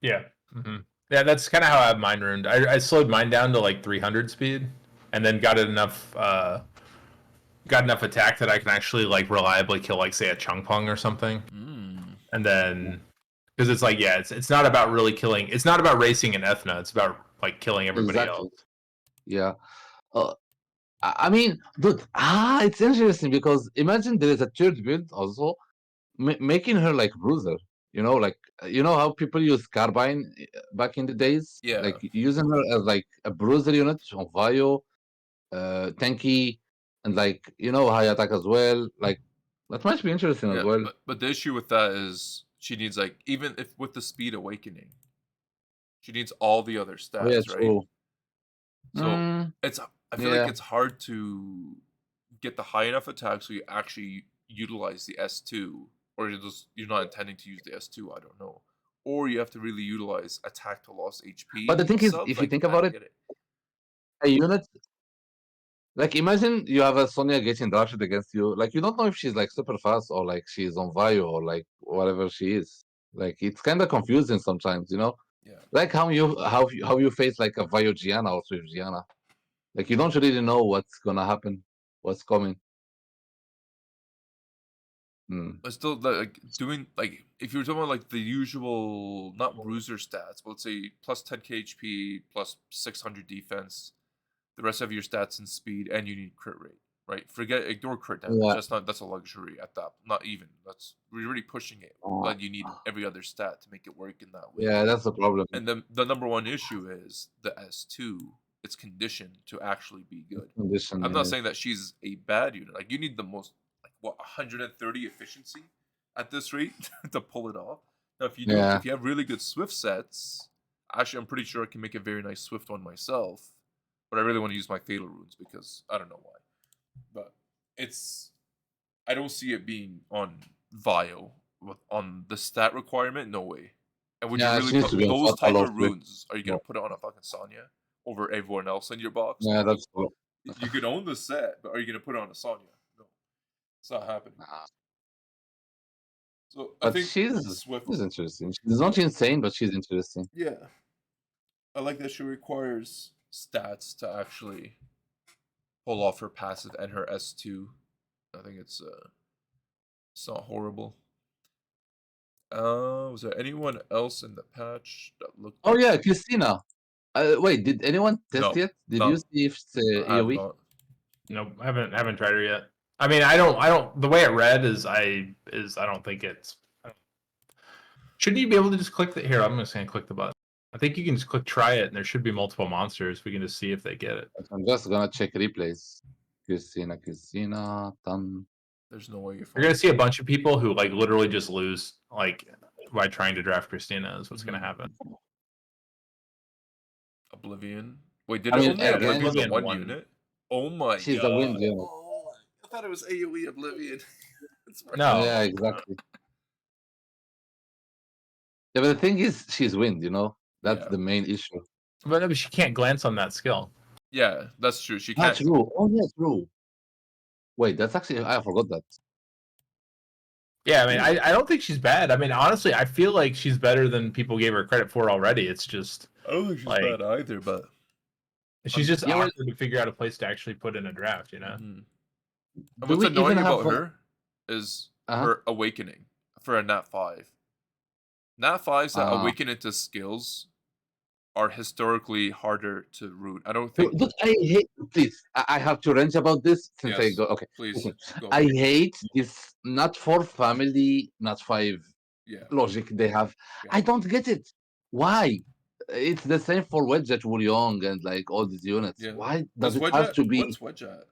Yeah. Mm-hmm. Yeah, that's kind of how I have mine ruined. I slowed mine down to like 300 speed, and then got enough attack that I can actually like reliably kill like say a Chungpung or something. And then because it's like it's not about really killing. It's not about racing an Ethna. It's about like killing everybody else. Yeah. I mean, dude, it's interesting because imagine there is a third build also making her like Bruiser. Like how people use Carbine back in the days? Yeah. Like using her as like a Bruiser unit on Vio, tanky, and like high attack as well. Like that might be interesting as well. But the issue with that is she needs like even if with the speed awakening, she needs all the other stats, right? True. So I feel like it's hard to get the high enough attack so you actually utilize the S2, or you're not intending to use the S2. I don't know. Or you have to really utilize attack to loss HP. But the thing is, subs, if you like, think I about don't it, get it. a unit like imagine you have a Sonia getting drafted against you. Like you don't know if she's like super fast or like she's on Vio or like whatever she is. Like it's kind of confusing sometimes, you know. Yeah. Like how you face like a Vio Gianna or Swift Gianna. Like you don't really know what's gonna happen, what's coming. Hmm. But still, like doing like if you're talking about like the usual, not bruiser stats, but let's say plus 10k HP, plus 600 defense, the rest of your stats and speed, and you need crit rate, right? Ignore crit damage. Yeah. That's a luxury at that. Not even. We're really pushing it. But you need every other stat to make it work in that way. Yeah, that's the problem. And the number one issue is the S2. It's conditioned to actually be good. Condition, I'm not yeah. saying that she's a bad unit. Like you need the most, like what, 130 efficiency at this rate to pull it off. Now, if you Yeah. if you have really good Swift sets, actually, I'm pretty sure I can make a very nice Swift one myself. But I really want to use my Fatal Runes because I don't know why. But I don't see it being on Vio on the stat requirement. No way. And would Yeah, you she really needs to put be on those type Fatal of Swift. runes? Are you gonna put it on a fucking Sonia over everyone else in your box? Yeah, No. that's cool. You could own the set, but are you gonna put it on a Sonia? No, it's not happening. Nah. So I But think she's Swift. interesting. She's not insane, but she's interesting. Yeah, I like that she requires stats to actually pull off her passive and her S2. I think it's not horrible. Was there anyone else in the patch that looked? Oh yeah, Christina. Wait, did anyone test No, yet? Did no. you see if it's I have AoE? not. Nope, I haven't tried her yet. I mean, I don't. The way it read is I don't think it's. Shouldn't you be able to just click the here? I'm just gonna click the button. I think you can just click try it, and there should be multiple monsters. We can just see if they get it. I'm just gonna check replays. Christina, done. There's no way you're You're gonna see a bunch of people who like literally just lose like by trying to draft Christina is what's gonna happen. Oblivion. Wait, did I it mean, only again, Oblivion the Oblivion one one. unit? Oh my She's god. a wind unit. Oh, I thought it was AoE Oblivion. No. Yeah, exactly. Yeah, but the thing is, she's wind. You know, that's Yeah. the main issue. But she can't glance on that skill. Yeah, that's true. She That's can't. true. Oh yeah, true. Wait, that's actually I forgot that. Yeah, I mean, I don't think she's bad. I mean, honestly, I feel like she's better than people gave her credit for already. It's just I don't think she's like, bad either, but she's just Yeah, well- awkward to figure out a place to actually put in a draft. You know. And Do what's we annoying even have about one- her is Uh-huh. her awakening for a Nat 5. Nat 5s that Ah. awaken into skills are historically harder to root. I don't think. But I hate. Please, I have to rant about this since I Yes, go. Okay, please listen. go. I hate this not for family, not 5 Yeah. logic they have. Yeah. I don't get it. Why? It's the same for Wedget, Wuryong, and like all these units. Yeah. Why What's does it Wedge have at? to be? What's Wedge at?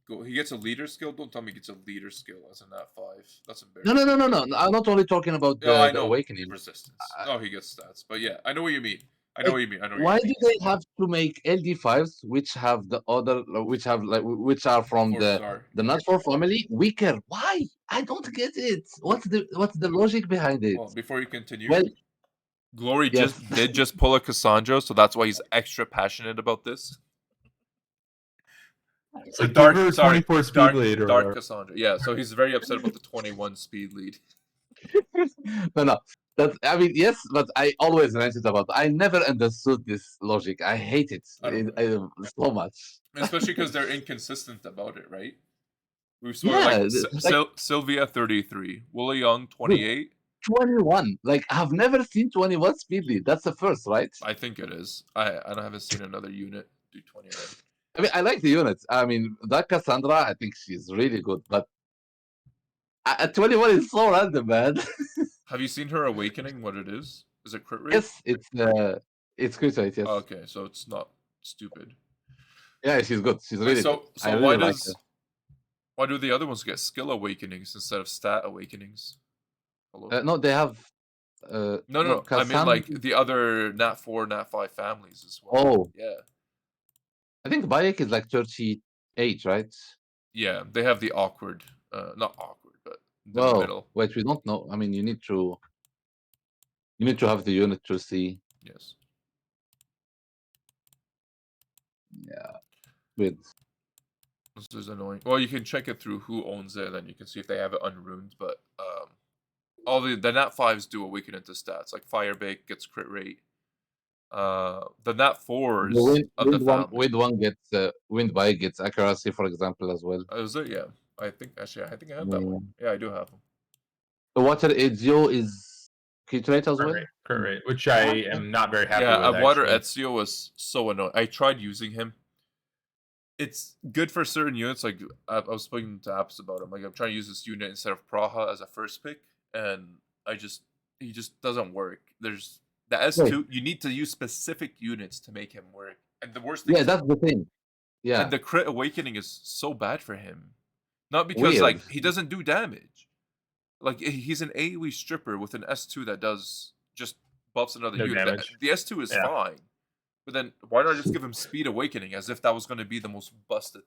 Go. He gets a leader skill. Don't tell me he gets a leader skill as a Nat 5. That's No, embarrassing. no. I'm not only talking about Yeah, I the know. awakening. Resistance. No, he gets stats. But yeah, I know what you mean. I know what you mean. I know. What Why you mean. do they have to make LD5s, which have the other, which are from 4-star. the not for family weaker? Why? I don't get it. What's the logic behind it? Well, before you continue, Well, Glory yes. just pull a Cassandra, so that's why he's extra passionate about this. It's like dark, 24 speed lead or dark whatever. Cassandra. Yeah, so he's very upset about the 21 speed lead. No. I mean, yes, but I always ranted about. I never understood this logic. I hate it I don't so much. Especially because they're inconsistent about it, right? We saw Yeah, like Sylvia 33, Willie Young 28. 21. Like I've never seen 21 speed lead. That's the first, right? I think it is. I haven't seen another unit do 21. I mean, I like the units. I mean, that Cassandra, I think she's really good, but at 21 is so random, man. Have you seen her awakening? What it is? Is it crit rate? Yes, it's crit rate. Yes. Okay, so it's not stupid. Yeah, she's good. She's really good. I So really like her. why do the other ones get skill awakenings instead of stat awakenings? Hello? No, they have. No. I mean Cassandra. like the other Nat 4, Nat 5 families as well. Oh, Yeah. I think Bayek is like 38, right? Yeah, they have the awkward, not awkward, but the Well, middle. wait, we don't know. I mean, you need to have the unit to see. Yes. Yeah. With This is annoying. Well, you can check it through who owns it, and then you can see if they have it unruined. But all the Nat 5s do awaken into stats. Like Firebake gets crit rate. The Nat 4s the of the family. wind one gets wind by gets accuracy, for example, as well. Is it? Yeah. I think I have that one. Yeah, I do have them. The water Ezio is crit rate as well. Crit rate, which I am not very happy Yeah, with. Water actually. Ezio was so annoying. I tried using him. It's good for certain units. Like I was speaking to Apze about him. Like I'm trying to use this unit instead of Praha as a first pick, and he just doesn't work. There's the S2. You need to use specific units to make him work. And the worst thing. Yeah, that's the thing. Yeah. And the crit awakening is so bad for him, not because like he doesn't do damage. Like he's an AoE stripper with an S2 that does just buffs another unit. Damage. The S2 is fine. But then why not just give him Speed Awakening as if that was going to be the most busted?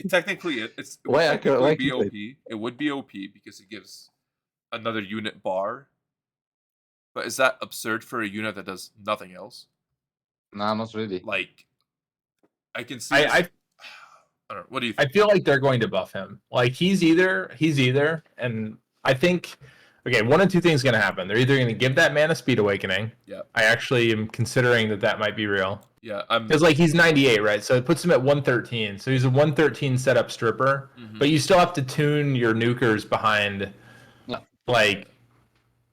Technically, it would be OP. It would be OP because it gives another unit bar. But is that absurd for a unit that does nothing else? Nah, not really. Like, I can see. I don't know. What do you think? I feel like they're going to buff him. Like he's either, and I think. Okay, one of two things going to happen. They're either going to give that man a Speed Awakening. Yeah. I actually am considering that might be real. Yeah, because like he's 98, right? So it puts him at 113. So he's a 113 setup stripper, but you still have to tune your nukers behind, like,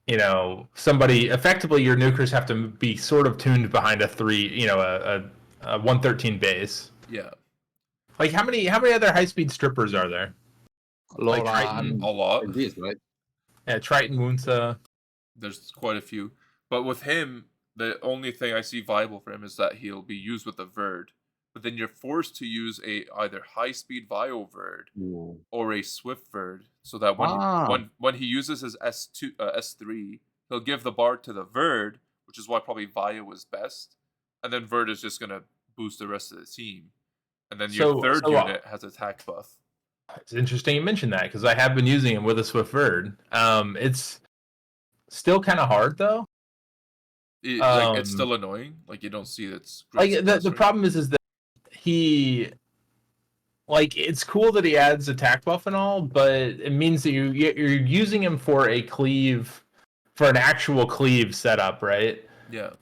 you know, somebody. Effectively, your nukers have to be sort of tuned behind a 113 base. Yeah. Like how many other high speed strippers are there? Like Triton, a lot. Right? Yeah, Triton, Wunsa. There's quite a few, but with him, the only thing I see viable for him is that he'll be used with a Verd. But then you're forced to use a either high speed Vio Verd or a Swift Verd, so that when he uses his S2 S3, he'll give the bar to the Verd, which is why probably Vio is best, and then Verd is just gonna boost the rest of the team, and then your third unit has attack buff. It's interesting you mentioned that because I have been using him with a Swift Verd. It's still kind of hard though. Like it's still annoying. Like you don't see it's like the problem is that he, like, it's cool that he adds attack buff and all, but it means that you're using him for a cleave, for an actual cleave setup, right? Yeah.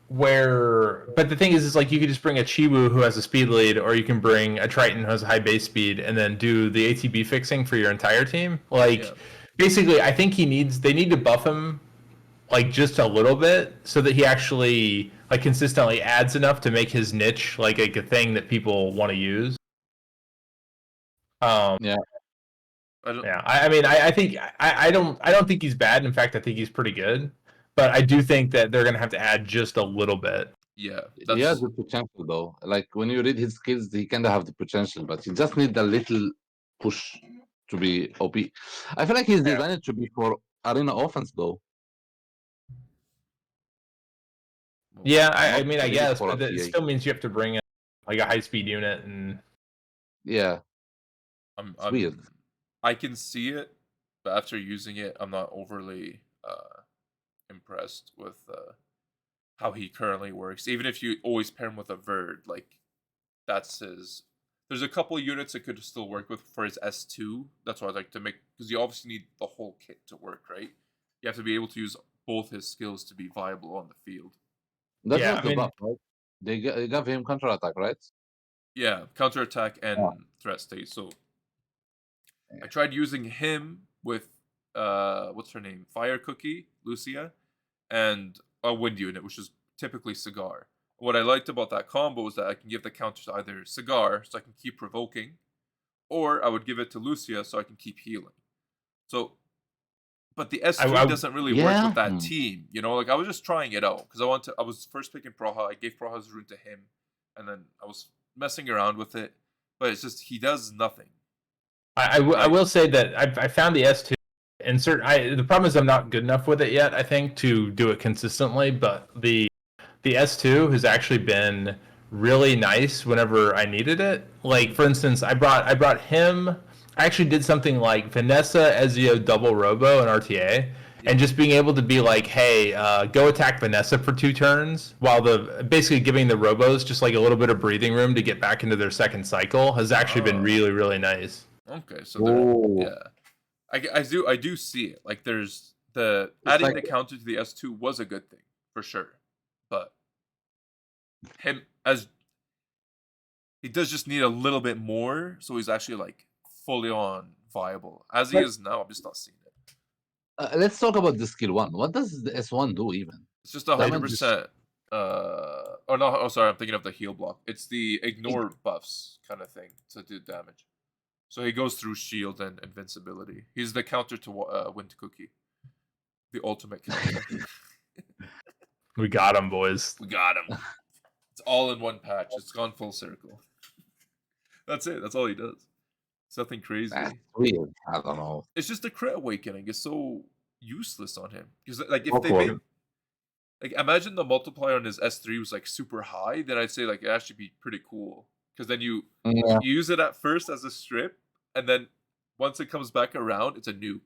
But the thing is like you could just bring a Chiwu who has a speed lead, or you can bring a Triton who has a high base speed, and then do the ATB fixing for your entire team. Like, basically, I think they need to buff him like just a little bit so that he actually like consistently adds enough to make his niche like a thing that people want to use. I mean, I think I don't think he's bad. In fact, I think he's pretty good. But I do think that they're gonna have to add just a little bit. Yeah, he has the potential though. Like when you read his skills, he kind of have the potential, but you just need a little push to be OP. I feel like he's designed to be for arena offense though. Yeah, I mean, I guess, but it still means you have to bring in like a high speed unit, and yeah, it's weird. I can see it, but after using it, I'm not overly impressed with how he currently works. Even if you always pair him with a Verd, like that's his. There's a couple of units that could still work with for his S2. That's why I like to make, because you obviously need the whole kit to work, right? You have to be able to use both his skills to be viable on the field. That's not the buff, right? They gave him counterattack, right? Yeah, counterattack and threat state. So I tried using him with what's her name? Fire Cookie, Lucia, and a wind unit, which is typically Cigar. What I liked about that combo was that I can give the counter to either Cigar, so I can keep provoking, or I would give it to Lucia, so I can keep healing. So, but the S3 doesn't really work with that team, you know. Like I was just trying it out because I was first picking Praha. I gave Praha's rune to him, and then I was messing around with it. But it's just he does nothing. I will say that I found the S2 insert. The problem is I'm not good enough with it yet, I think, to do it consistently. But the S2 has actually been really nice whenever I needed it. Like for instance, I brought him. I actually did something like Vanessa, Ezio, double robo, and RTA, and just being able to be like, hey, go attack Vanessa for 2 turns, while basically giving the robos just like a little bit of breathing room to get back into their second cycle has actually been really, really nice. Okay, so Ooh. yeah, I do see it. Like there's It's adding like- the counter to the S2 was a good thing for sure, but him as he does just need a little bit more, so he's actually like fully on viable. As he is now, I'm just not seeing it. Let's talk about the skill 1. What does the S1 do even? It's just 100%. Oh no, oh sorry, I'm thinking of the heal block. It's the ignore buffs kind of thing to do damage. So he goes through shield and invincibility. He's the counter to Wind Cookie, the ultimate counter. We got him, boys. We got him. It's all in one patch. It's gone full circle. That's it. That's all he does. It's nothing crazy. That's weird. I don't know. It's just the crit awakening is so useless on him because like if Okay. they made, like imagine the multiplier on his S3 was like super high, then I'd say like it actually be pretty cool because then you Yeah. use it at first as a strip, and then once it comes back around, it's a nuke.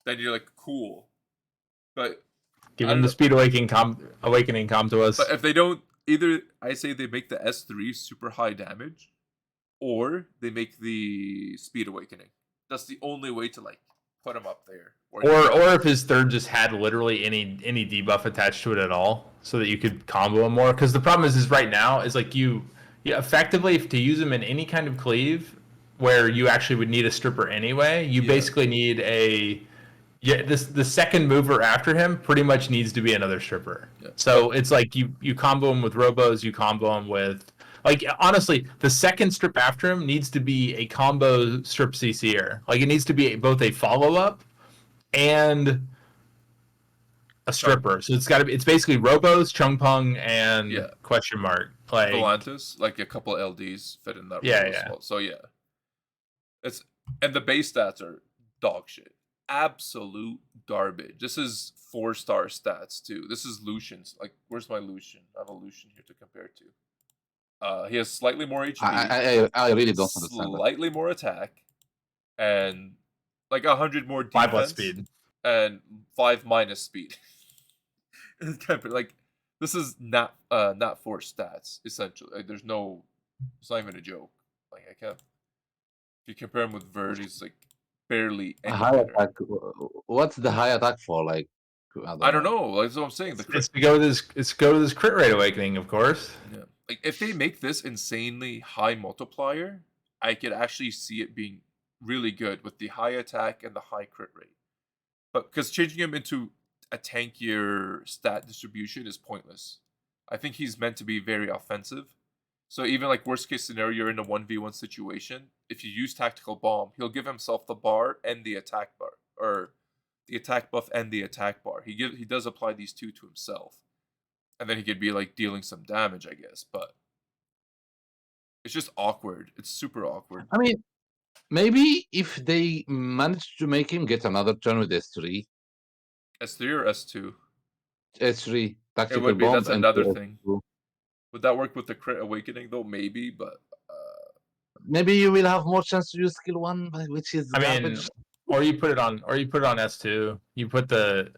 Then you're like cool, but Give I him don't the know. speed awakening com to us. But if they don't, either I say they make the S3 super high damage, or they make the speed awakening. That's the only way to like put him up there. Or if his third just had literally any debuff attached to it at all, so that you could combo him more. Because the problem is right now is like you effectively to use him in any kind of cleave where you actually would need a stripper anyway. You basically need the second mover after him pretty much needs to be another stripper. Yeah. So it's like you combo him with robos, you combo him with like honestly, the second strip after him needs to be a combo strip CC'er. Like it needs to be both a follow up and a stripper. So it's basically robos, chung pung, and question mark. Like Volantis, like a couple LDs fit in that role as well. So yeah. And the base stats are dog shit. Absolute garbage. This is 4-star stats too. This is Lucian's. Like, where's my Lucian? I have a Lucian here to compare to. He has slightly more HP. I really don't understand that. Slightly more attack, and like 100 more defense. 5 less speed. And 5 minus speed. It's kind of like this is not 4 stats essentially. Like, it's not even a joke. Like I can't. If you compare him with Verd, he's like barely any High better. attack. What's the high attack for? Like, I don't know. Like, that's what I'm saying. It's to go to this crit rate awakening, of course. Yeah. Like if they make this insanely high multiplier, I could actually see it being really good with the high attack and the high crit rate. But because changing him into a tankier stat distribution is pointless. I think he's meant to be very offensive. So even like worst case scenario, you're in a 1v1 situation. If you use tactical bomb, he'll give himself the bar and the attack bar, or the attack buff and the attack bar. He does apply these two to himself, and then he could be like dealing some damage, I guess. But it's just awkward. It's super awkward. I mean, maybe if they manage to make him get another turn with S3. S3 or S2? S3 tactical It would be. bomb. That's and another S2. thing. Would that work with the crit awakening though? Maybe, but maybe you will have more chance to use skill 1, which is garbage. Or you put it on S2. You put a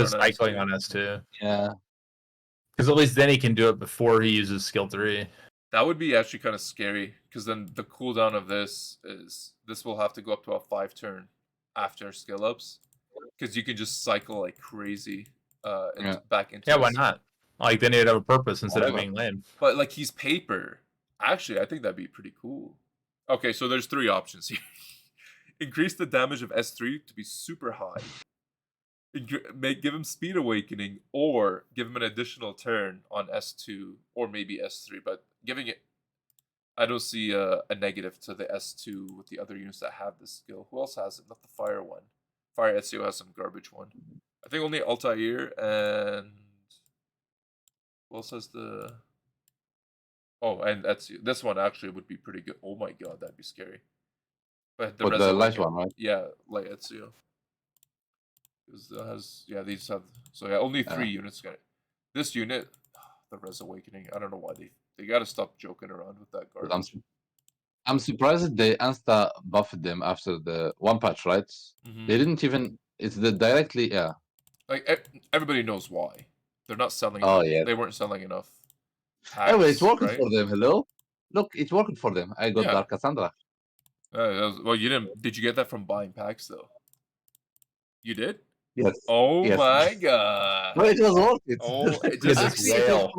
cycling on S2. Yeah. Because at least then he can do it before he uses skill 3. That would be actually kind of scary, because then the cooldown of this will have to go up to a 5 turn after skill ups, because you can just cycle like crazy back into. Yeah, why not? Like then he'd have a purpose instead of being lame. But like he's paper. Actually, I think that'd be pretty cool. Okay, so there's 3 options here. Increase the damage of S3 to be super high. Give him speed awakening, or give him an additional turn on S2 or maybe S3. But giving it, I don't see a negative to the S2 with the other units that have this skill. Who else has it? Not the fire one. Fire Ezio has some garbage one. I think only Altair and who else has the? Oh, and Ezio. This one actually would be pretty good. Oh my god, that'd be scary. But the light one, right? Yeah, like Ezio. These have only 3 units got it. This unit, the Res Awakening. I don't know why they They gotta stop joking around with that But garbage. I'm surprised they insta buffed them after the one patch, right? Mhm. They didn't even. It's the directly. Yeah. Like everybody knows why. They're not selling. Oh yeah. They weren't selling enough packs. Anyway, it worked right? for them. Hello. Look, it worked for them. I got Yeah. Dark Cassandra. Well, you didn't. Did you get that from buying packs though? You did. Yes. Oh Yes. my god. No, it was worth it. Oh, it Look just at this whale.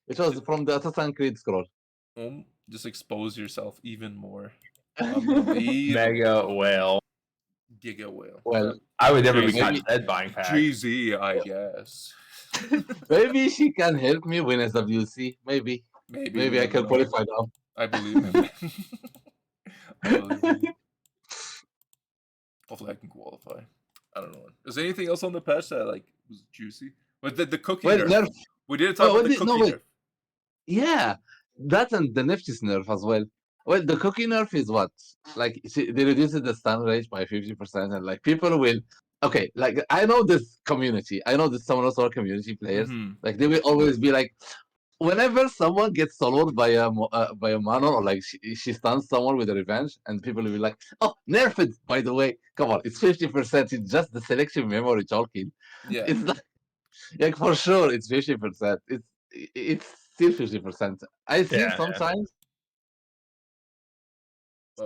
It was from the Assassin's Creed scroll. just expose yourself even more. Unbelievable. Mega whale. Giga whale. Well, I would never be Maybe- caught dead buying packs. GZ, I guess. maybe she can help me win SWC. Maybe Maybe I can qualify now. I believe him. I believe him. Hopefully I can qualify. I don't know. Is there anything else on the patch that like was juicy? But the cookie Well, nerf. nerf. We didn't talk about the cookie nerf. Yeah, that and the Nifty's nerf as well. Well, the cookie nerf is what? Like, they reduced the stun rate by 50%, and like people will. Okay, like I know this community. I know this Summoner Sword community players. Mhm. Like they will always be like, whenever someone gets soloed by a mana, or like she stuns someone with a revenge, and people will be like, "Oh, nerfed." By the way, come on, it's 50%. It's just the selective memory talking. Yeah. It's like for sure, it's 50%. It's still 50%. I see Yeah, sometimes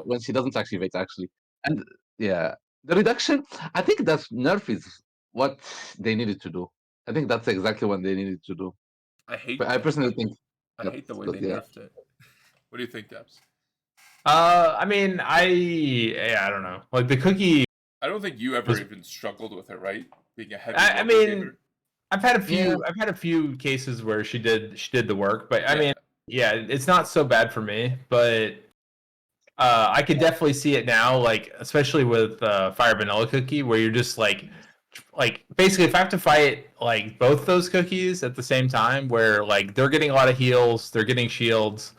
when she doesn't activate actually, and yeah, the reduction. I think that nerf is what they needed to do. I think that's exactly what they needed to do. I hate. But I personally think I hate the way they nerfed it. What do you think, Debs? I mean, I don't know. Like the cookie. I don't think you ever even struggled with it, right? Being a heavy. I mean, gamer. I've had a few. Yeah. I've had a few cases where she did the work, but I Yeah. mean, yeah, it's not so bad for me. But I could definitely see it now, like especially with Fire Vanilla Cookie, where you're just like basically if I have to fight like both those cookies at the same time, where like they're getting a lot of heals, they're getting shields,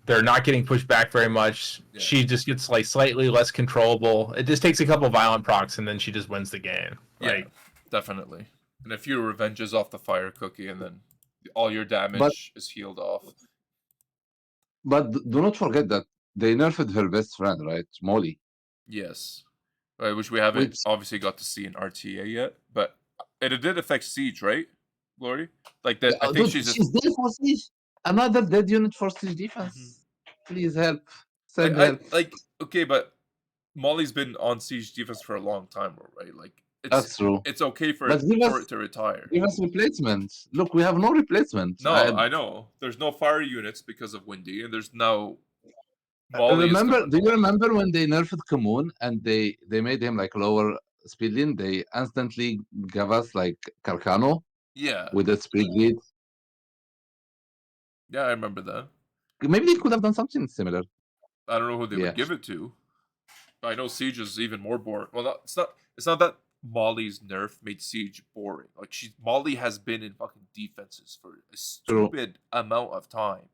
they're not getting pushed back very much. Yeah. She just gets like slightly less controllable. It just takes a couple violent procs and then she just wins the game. Yeah, definitely. And a few revenges off the fire cookie, and then all your damage is healed off. But do not forget that they nerfed her best friend, right? Molly. Yes. Right, which we haven't obviously got to see in RTA yet, but it did affect Siege, right, Glory? Like that, I think she's dead for Siege. Another dead unit for Siege defense. Please help. Send help. Like, okay, but Molly's been on Siege defense for a long time, right? Like, that's true. It's okay for it to retire. Give us replacement. Look, we have no replacement. No, I know. There's no fire units because of Windy, and there's no. Molly do you remember when they nerfed Kamoon and they made him like lower speed lead? They instantly gave us like Carcano. Yeah. With the speed lead. Yeah, I remember that. Maybe they could have done something similar. I don't know who they would give it to. I know Siege is even more boring. Well, it's not that Molly's nerf made Siege boring. Like Molly has been in fucking defenses for a stupid amount of time.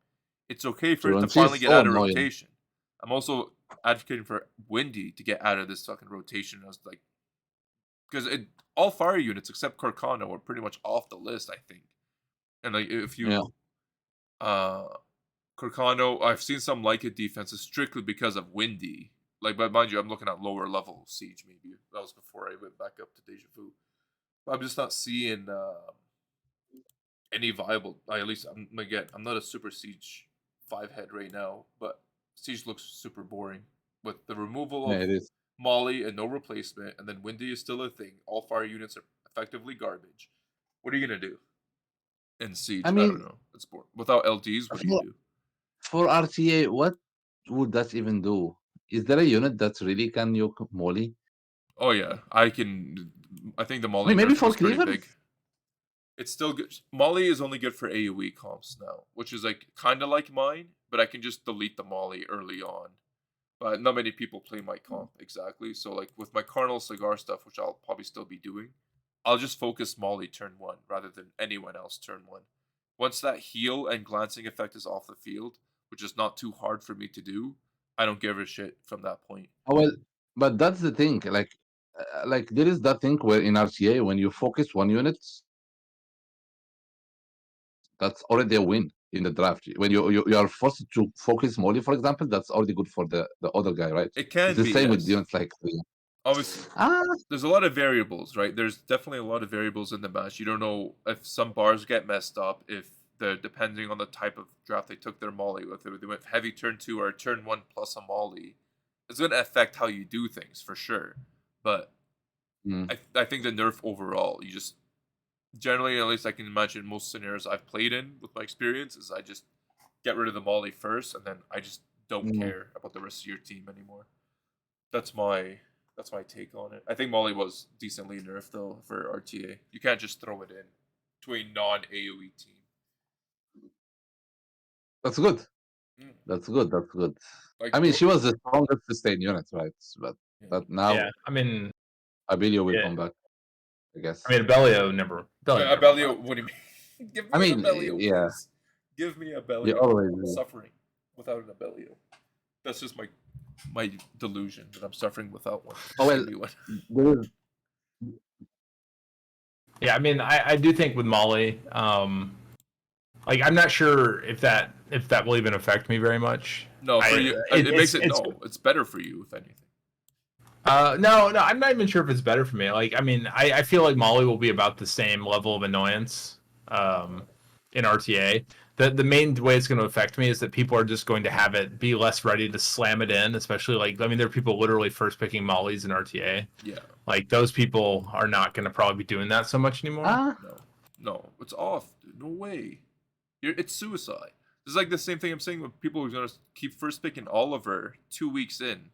It's okay for it to finally get out of rotation. I'm also advocating for Windy to get out of this fucking rotation. I was like, because all fire units except Carcano are pretty much off the list, I think. And like if you, Carcano, I've seen some like it defenses strictly because of Windy. Like, but mind you, I'm looking at lower level Siege. Maybe that was before I went back up to Deja Vu. But I'm just not seeing any viable. At least I'm not a super Siege 5-head right now, but Siege looks super boring with the removal of Molly and no replacement, and then Windy is still a thing. All fire units are effectively garbage. What are you gonna do in Siege? I don't know. It's boring. Without LDs, what do you do? For RTA, what would that even do? Is there a unit that really can yoke Molly? Oh yeah, I can. I think the Molly maybe for pretty big. It's still good. Molly is only good for AoE comps now, which is like kind of like mine, but I can just delete the Molly early on. But not many people play my comp exactly. So like with my Carnal Cigar stuff, which I'll probably still be doing, I'll just focus Molly turn 1 rather than anyone else turn 1. Once that heal and glancing effect is off the field, which is not too hard for me to do, I don't give a shit from that point. Oh, well, but that's the thing. Like there is that thing where in RTA, when you focus one unit, that's already a win. in the draft. When you are forced to focus Molly, for example, that's already good for the other guy, right? It can It's the be, same with yes. units like Obviously, there's a lot of variables, right? There's definitely a lot of variables in the match. You don't know if some bars get messed up, if they're depending on the type of draft they took their Molly with. If they went heavy turn 2 or turn 1 plus a Molly, it's going to affect how you do things for sure. But I think the nerf overall, you just generally, at least I can imagine most scenarios I've played in with my experience, is I just get rid of the Molly first, and then I just don't care about the rest of your team anymore. That's my take on it. I think Molly was decently nerfed though for RTA. You can't just throw it in to a non-AoE team. That's good. That's good. That's good. Like, I mean, she was the strongest sustained unit, right? But now, Yeah, I mean, Abelio will come back, I guess. I mean, Abelio never. Abelio, what do you mean? Give me an Abelio, yeah. please. Give me Abelio. You always suffering without an Abelio. That's just my delusion that I'm suffering without one. Oh well, yeah, I mean, I do think with Molly, like I'm not sure if that will even affect me very much. No, for you, it's better for you if anything. No, I'm not even sure if it's better for me. Like, I mean, I feel like Molly will be about the same level of annoyance in RTA. The main way it's going to affect me is that people are just going to have it be less ready to slam it in, especially like, I mean, there are people literally first picking Mollies in RTA. Yeah. Like, those people are not going to probably be doing that so much anymore. No, it's off. Dude. No way. It's suicide. It's like the same thing I'm saying with people who are going to keep first picking Oliver 2 weeks in.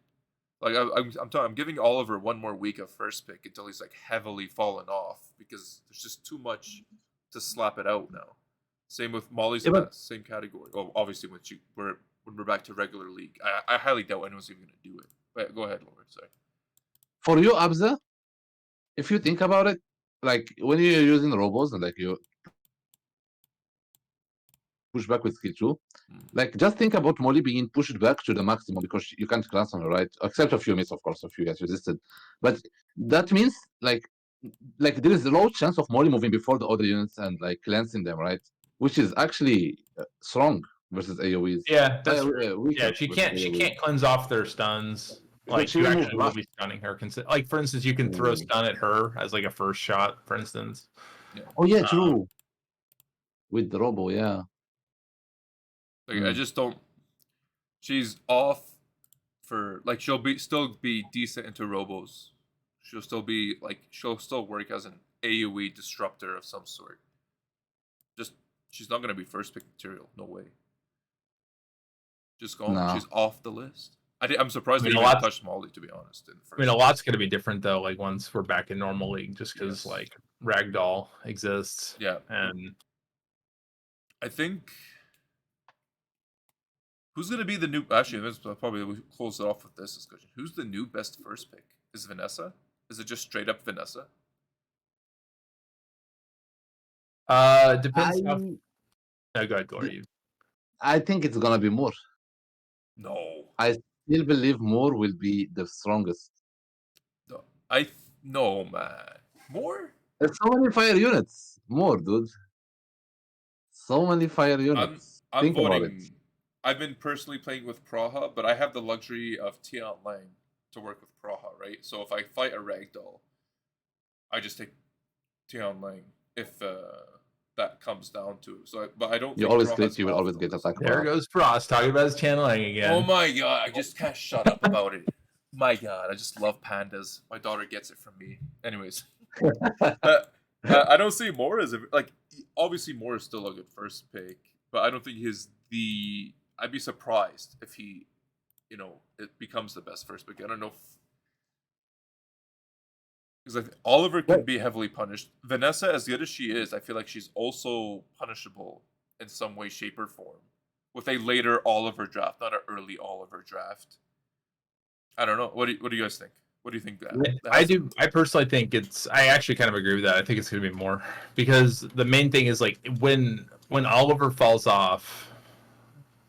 Like, I'm giving Oliver 1 more week of first pick until he's like heavily fallen off because there's just too much to slap it out now. Same with Molly's in that same category. Oh, obviously when we're back to regular league, I highly doubt anyone's even gonna do it. But go ahead, Lord. Sorry. For you, Apze, if you think about it, like when you're using robos and like you push back with skill 2, like just think about Molly being pushed back to the maximum because you can't class on her, right? Except a few miss, of course, a few gets resisted. But that means like there is a low chance of Molly moving before the other units and like cleansing them, right? Which is actually strong versus AoEs. Yeah, that's yeah. She can't cleanse off their stuns. Like you actually will be stunning her. Like for instance, you can throw stun at her as like a first shot, for instance. Yeah. Oh yeah, true. With the robo, yeah. Like I just don't. She's off for like she'll still be decent into robos. She'll still work as an AoE disruptor of some sort. She's not gonna be first pick material. No way. Just gone. No. She's off the list. I'm surprised they even touched Molly, to be honest. I mean, a lot's gonna be different though. Like once we're back in normal league, just because like Ragdoll exists. Yeah. And I think who's gonna be the new? Actually, probably we'll close it off with this discussion. Who's the new best first pick? Is it Vanessa? Is it just straight up Vanessa? Depends. No, go ahead, Glory. I think it's gonna be Moore. No. I still believe Moore will be the strongest. No, man. Moore? There's so many fire units. More, dude. So many fire units. I'm voting. I've been personally playing with Praha, but I have the luxury of Tian Lang to work with Praha, right? So if I fight a Ragdoll, I just take Tian Lang if that comes down to it. So, but I don't. You always click. You will always get attacked. There goes Frost talking about his Tian Lang again. Oh my god! I just can't shut up about it. My god, I just love pandas. My daughter gets it from me. Anyways, I don't see Moore as obviously Moore is still a good first pick, but I don't think I'd be surprised if he, it becomes the best first pick. I don't know because Oliver can be heavily punished. Vanessa, as good as she is, I feel like she's also punishable in some way, shape, or form with a later Oliver draft, not an early Oliver draft. I don't know. What do you guys think? What do you think that? I personally think I actually kind of agree with that. I think it's going to be Moore because the main thing is like when Oliver falls off,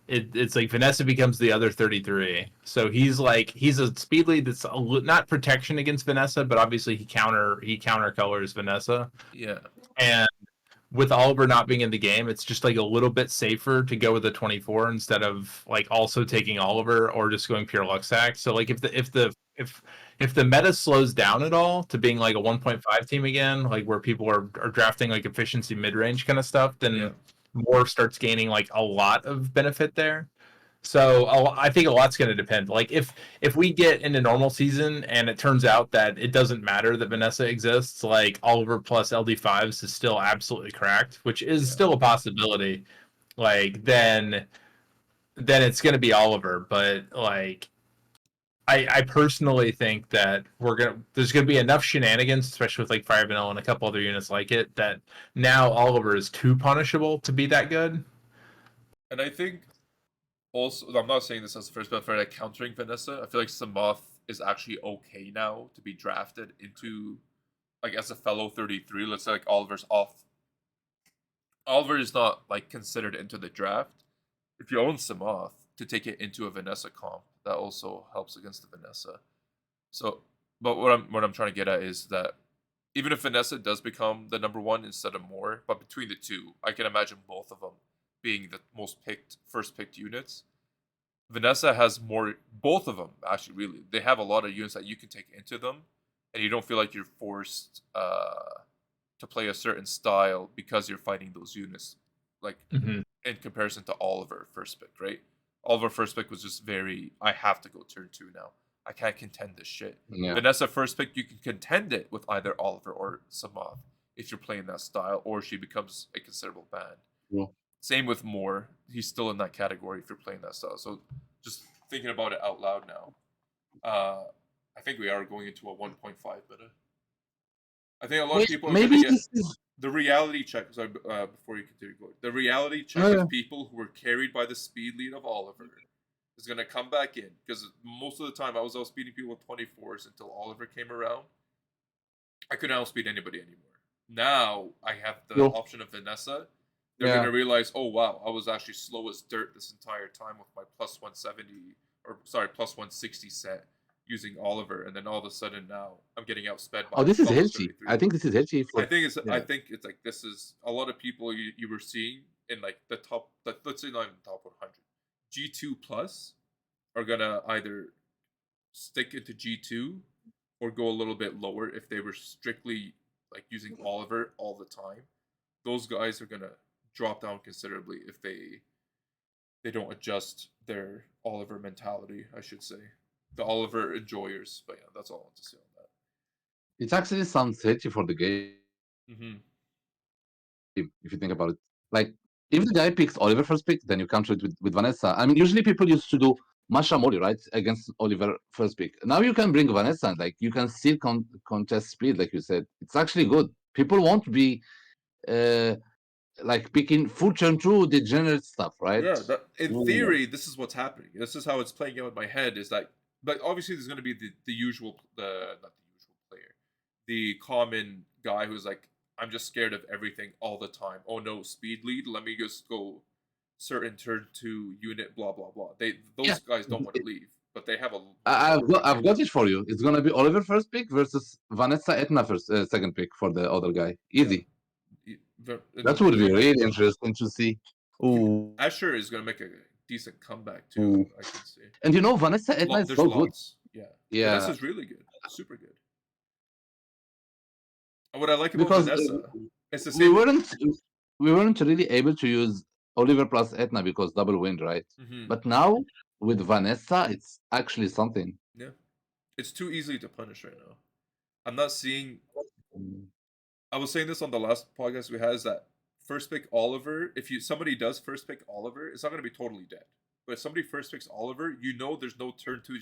it's like Vanessa becomes the other 33. So he's a speed lead that's not protection against Vanessa, but obviously he counter colors Vanessa. Yeah. And with Oliver not being in the game, it's just like a little bit safer to go with the 24 instead of like also taking Oliver or just going pure luck sack. So like if the meta slows down at all to being like a 1.5 team again, like where people are drafting like efficiency mid range kind of stuff, then Moore starts gaining like a lot of benefit there. So I think a lot's going to depend. Like if we get into normal season and it turns out that it doesn't matter that Vanessa exists, like Oliver plus LD5s is still absolutely cracked, which is still a possibility. Like then it's going to be Oliver. But like I personally think that there's gonna be enough shenanigans, especially with like Fire Vanilla and a couple other units like it, that now Oliver is too punishable to be that good. And I think also, I'm not saying this as the first, but for like countering Vanessa, I feel like Samoth is actually okay now to be drafted into, like, as a fellow 33. Let's say like Oliver's off. Oliver is not like considered into the draft. If you own Samoth, to take it into a Vanessa comp, that also helps against the Vanessa. So, but what I'm trying to get at is that even if Vanessa does become the number one instead of Moore, but between the two, I can imagine both of them being the first picked units. Vanessa has more, both of them actually. Really, they have a lot of units that you can take into them, and you don't feel like you're forced to play a certain style because you're fighting those units, like in comparison to Oliver first pick, right? Oliver first pick was just very, I have to go turn 2 now. I can't contend this shit. Yeah. Vanessa first pick, you can contend it with either Oliver or Samoth if you're playing that style, or she becomes a considerable ban. Yeah. Same with Moore. He's still in that category if you're playing that style. So just thinking about it out loud now, I think we are going into a 1.5 meta. I think a lot of people are maybe going to get the reality check. Sorry, before you continue going, the reality check of people who were carried by the speed lead of Oliver is going to come back in, because most of the time I was outspeeding people with 24s until Oliver came around. I couldn't outspeed anybody anymore. Now I have the option of Vanessa. They're going to realize, oh wow, I was actually slow as dirt this entire time with my plus 170, or sorry, plus 160 set using Oliver, and then all of a sudden now I'm getting outsped by. Oh, this is healthy. I think this is healthy. I think it's like, this is a lot of people you were seeing in like the top, let's say not even top 100. G2 plus are gonna either stick into G2 or go a little bit lower if they were strictly like using Oliver all the time. Those guys are gonna drop down considerably if they don't adjust their Oliver mentality, I should say. The Oliver enjoyers. But yeah, that's all I want to say on that. It actually sounds healthy for the game. Mm-hmm. If you think about it. Like, if the guy picks Oliver first pick, then you counter it with Vanessa. I mean, usually people used to do Masha Mori, right, against Oliver first pick. Now you can bring Vanessa, and like you can still contest speed, like you said. It's actually good. People won't be like picking full turn 2 degenerate stuff, right? Yeah, in theory, this is what's happening. This is how it's playing out in my head. Is that, but obviously there's going to be the usual, not the usual player, the common guy who's like, I'm just scared of everything all the time. Oh no, speed lead. Let me just go certain turn 2 unit. Blah blah blah. Those guys don't want to leave, but they have a. I've got it for you. It's gonna be Oliver first pick versus Vanessa Etna second pick for the other guy. Easy. Yeah. That would be really interesting to see. Ooh. Asher is gonna make a decent comeback too. I can see. And you know, Vanessa Etna is so good. Yeah. Vanessa's really good. Super good. And what I like about Vanessa, it's the same. We weren't really able to use Oliver plus Etna because double win, right? Mm-hmm. But now with Vanessa, it's actually something. Yeah, it's too easy to punish right now. I'm not seeing. I was saying this on the last podcast we had, is that first pick Oliver. If somebody does first pick Oliver, it's not going to be totally dead. But if somebody first picks Oliver, you know there's no turn 2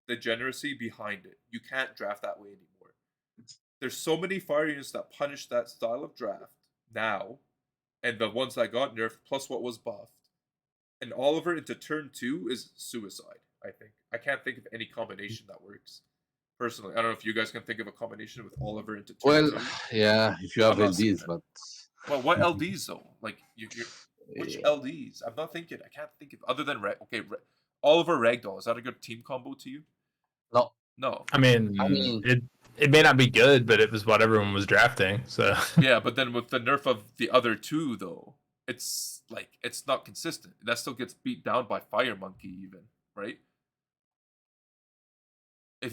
degeneracy behind it. You can't draft that way anymore. There's so many fire units that punish that style of draft now, and the ones that got nerfed plus what was buffed. And Oliver into turn 2 is suicide, I think. I can't think of any combination that works. Personally, I don't know if you guys can think of a combination with Oliver into turn 2. Yeah, if you have LDs, but... Well, what LDs, though? Like, which LDs? I'm not thinking. I can't think of... Other than... Oliver Ragdoll. Is that a good team combo to you? No. No. I mean it may not be good, but it was what everyone was drafting. So Yeah, but then with the nerf of the other two, though, it's like it's not consistent. That still gets beat down by Fire Monkey, even, right?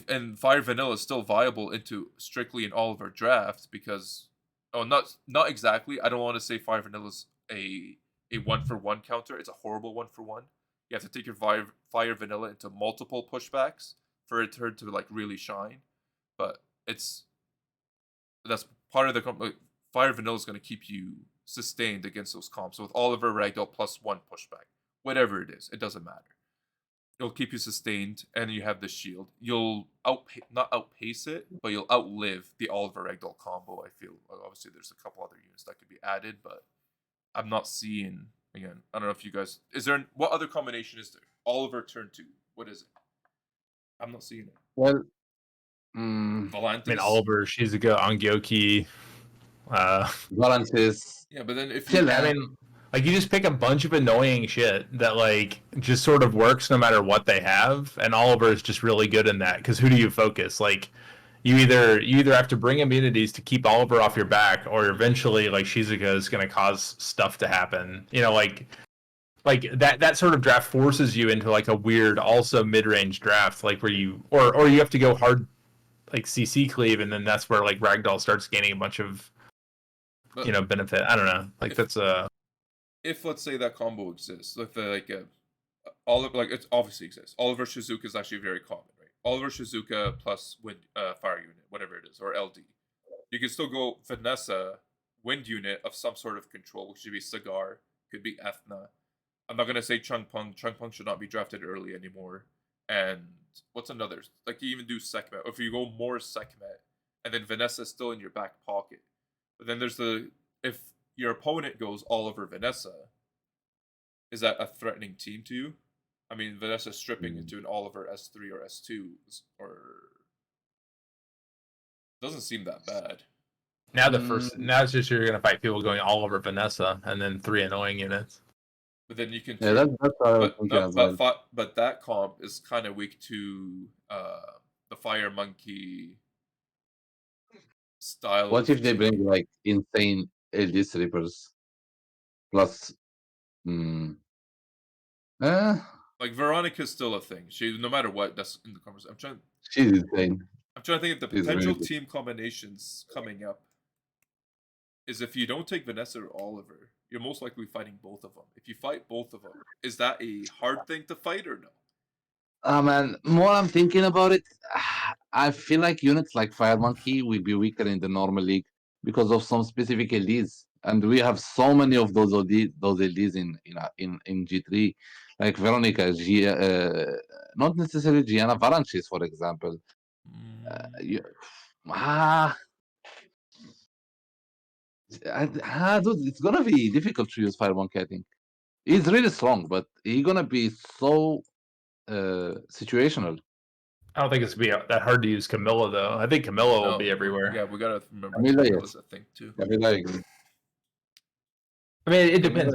And Fire Vanilla is still viable into strictly in all of our drafts because, not exactly. I don't want to say Fire Vanilla is a 1-for-1 counter. It's a horrible 1-for-1. You have to take your Fire Vanilla into multiple pushbacks for it to like really shine. But that's part of the like, Fire Vanilla is going to keep you sustained against those comps. So with Oliver Ragdoll +1 pushback, whatever it is, it doesn't matter. It'll keep you sustained, and you have the shield. You'll not outpace it, but you'll outlive the Oliver Ragdoll combo. I feel obviously there's a couple other units that could be added, but I'm not seeing again. I don't know if you guys what other combination is there? Oliver turn 2. What is it? I'm not seeing it. Well, Volantis? I mean, Oliver, Shizuka, Angyoki. Balances. Yeah, but then if Chill, you, I mean, like you just pick a bunch of annoying shit that like just sort of works no matter what they have, and Oliver is just really good in that. Because who do you focus? Like, you either have to bring immunities to keep Oliver off your back, or eventually like Shizuka is going to cause stuff to happen. You know, like that sort of draft forces you into like a weird also mid-range draft, like where you or you have to go hard like CC cleave, and then that's where like Ragdoll starts gaining a bunch of benefit. I don't know. Like that's if let's say that combo exists, Oliver, like it obviously exists. Oliver Shizuka is actually very common, right? Oliver Shizuka plus wind fire unit, whatever it is, or LD. You can still go Vanessa wind unit of some sort of control, which should be Cigar, could be Ethna. I'm not gonna say Chung Pung. Chung Pung should not be drafted early anymore. And what's another? Like you even do Sekhmet. If you go more Sekhmet, and then Vanessa is still in your back pocket. But then there's if your opponent goes Oliver Vanessa, is that a threatening team to you? I mean, Vanessa stripping into an Oliver S3 or S2, or doesn't seem that bad. now now it's just you're gonna fight people going Oliver Vanessa and then 3 annoying units. But then you can Yeah, that's what I was thinking as well. but that comp is kind of weak to the Fire Monkey style. What if they bring like insane LD strippers plus? Like Veronica's still a thing. She, no matter what, that's in the conversation. She's insane. I'm trying to think of the She's potential really team combinations coming up. Is if you don't take Vanessa or Oliver, you're most likely fighting both of them. If you fight both of them, is that a hard thing to fight or no? Man, more I'm thinking about it, I feel like units like Fire Monkey will be weaker in the normal league because of some specific LDs, and we have so many of those LDs in G3, like Veronica, not necessarily Gianna, Valanches, for example. Dude, it's gonna be difficult to use Fire Monkey. I think he's really strong, but he's gonna be so situational. I don't think it's gonna be that hard to use Camilla though. I think Camilla will be everywhere. Yeah, we gotta remember Camilla, Camilla's a thing too. Camilla, I agree. I mean, it depends.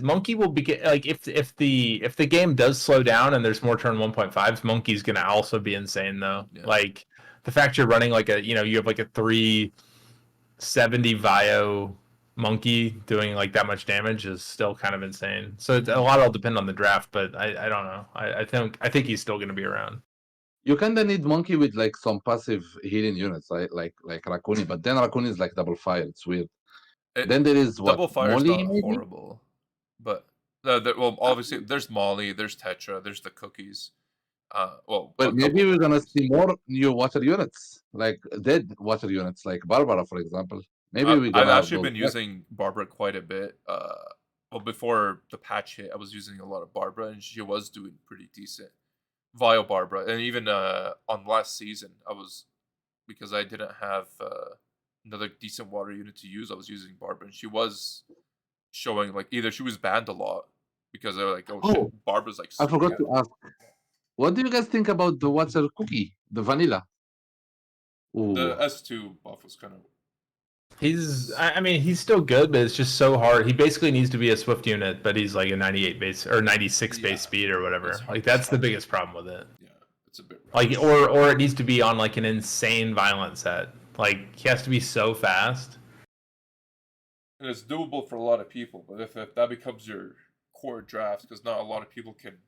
Monkey will be like if the game does slow down and there's more turn 1.5s, Monkey's gonna also be insane though. Yeah. Like the fact you're running like you have like a 370 Vio Monkey doing like that much damage is still kind of insane. So a lot will depend on the draft, but I don't know. I think he's still gonna be around. You kinda need Monkey with like some passive healing units, right? Like Rakuni, but then Rakuni is like double fire. It's weird. Then there is double fire is not maybe? horrible, but well, obviously there's Molly, there's Tetra, there's the cookies. But maybe we're gonna see more new water units, like dead water units, like Barbara, for example. Maybe I've actually been using Barbara quite a bit. Well, before the patch hit, I was using a lot of Barbara, and she was doing pretty decent. Vile Barbara, and even on last season, because I didn't have another decent water unit to use, I was using Barbara, and she was showing like either she was banned a lot because they're like, shit, Barbara's like. I forgot to ask. What do you guys think about the water cookie, the vanilla? Ooh. The S2 buff was kind of. He's still good, but it's just so hard. He basically needs to be a Swift unit, but he's like a 98 base or 96 base speed or whatever. Like that's the biggest problem with it. Yeah, It's a bit Like, rushed. or it needs to be on like an insane violent set. Like, he has to be so fast. And it's doable for a lot of people, but if that becomes your core draft, because not a lot of people can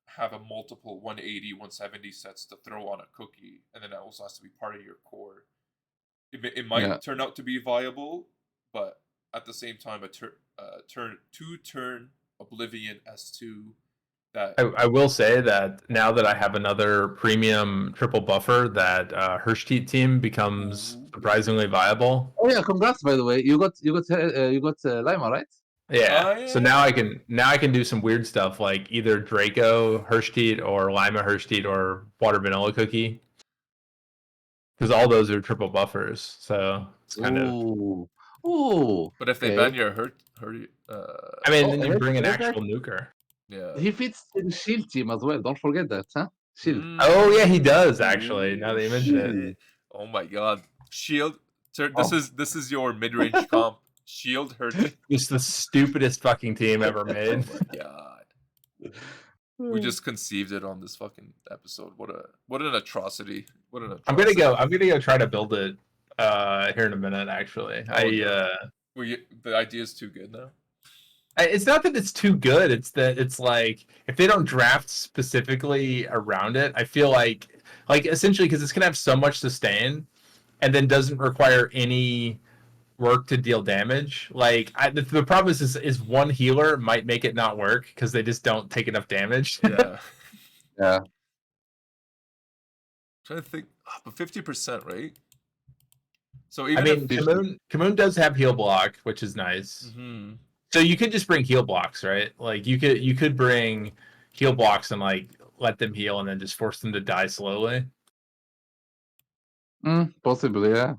have a multiple 180, 170 sets to throw on a cookie, and then that also has to be part of your core. It might turn out to be viable, but at the same time, a two-turn Oblivion S2 that I will say that now that I have another premium triple buffer, that Hirschteet team becomes surprisingly viable. Oh yeah, congrats by the way. You got Lima, right? Yeah. So now I can do some weird stuff like either Draco Hirschteet or Lima Hirschteet or Water Vanilla Cookie. Because all those are triple buffers, so it's kind of. Ooh. But if they okay. ban your hurt, I mean, then you bring an actual nuker. yeah. He fits the shield team as well. Don't forget that, huh? Shield. Oh yeah, he does actually. Now that you mention it. Oh my god, shield. This is your mid-range comp. Shield hurt. Just the stupidest fucking team ever made. Oh my god. We just conceived it on this fucking episode. What an atrocity. What an atrocity. I'm gonna go try to build it here in a minute actually. The idea is too good now. It's not that it's too good, it's that it's like if they don't draft specifically around it, I feel like essentially because it's gonna have so much sustain and then doesn't require any work to deal damage. Like the problem is one healer might make it not work because they just don't take enough damage. Yeah. Yeah. Trying to think, but 50%, right? So even I mean, Kamoon does have heal block, which is nice. Mm-hmm. So you could just bring heal blocks, right? Like you could bring heal blocks and like let them heal and then just force them to die slowly. Possibly, yeah.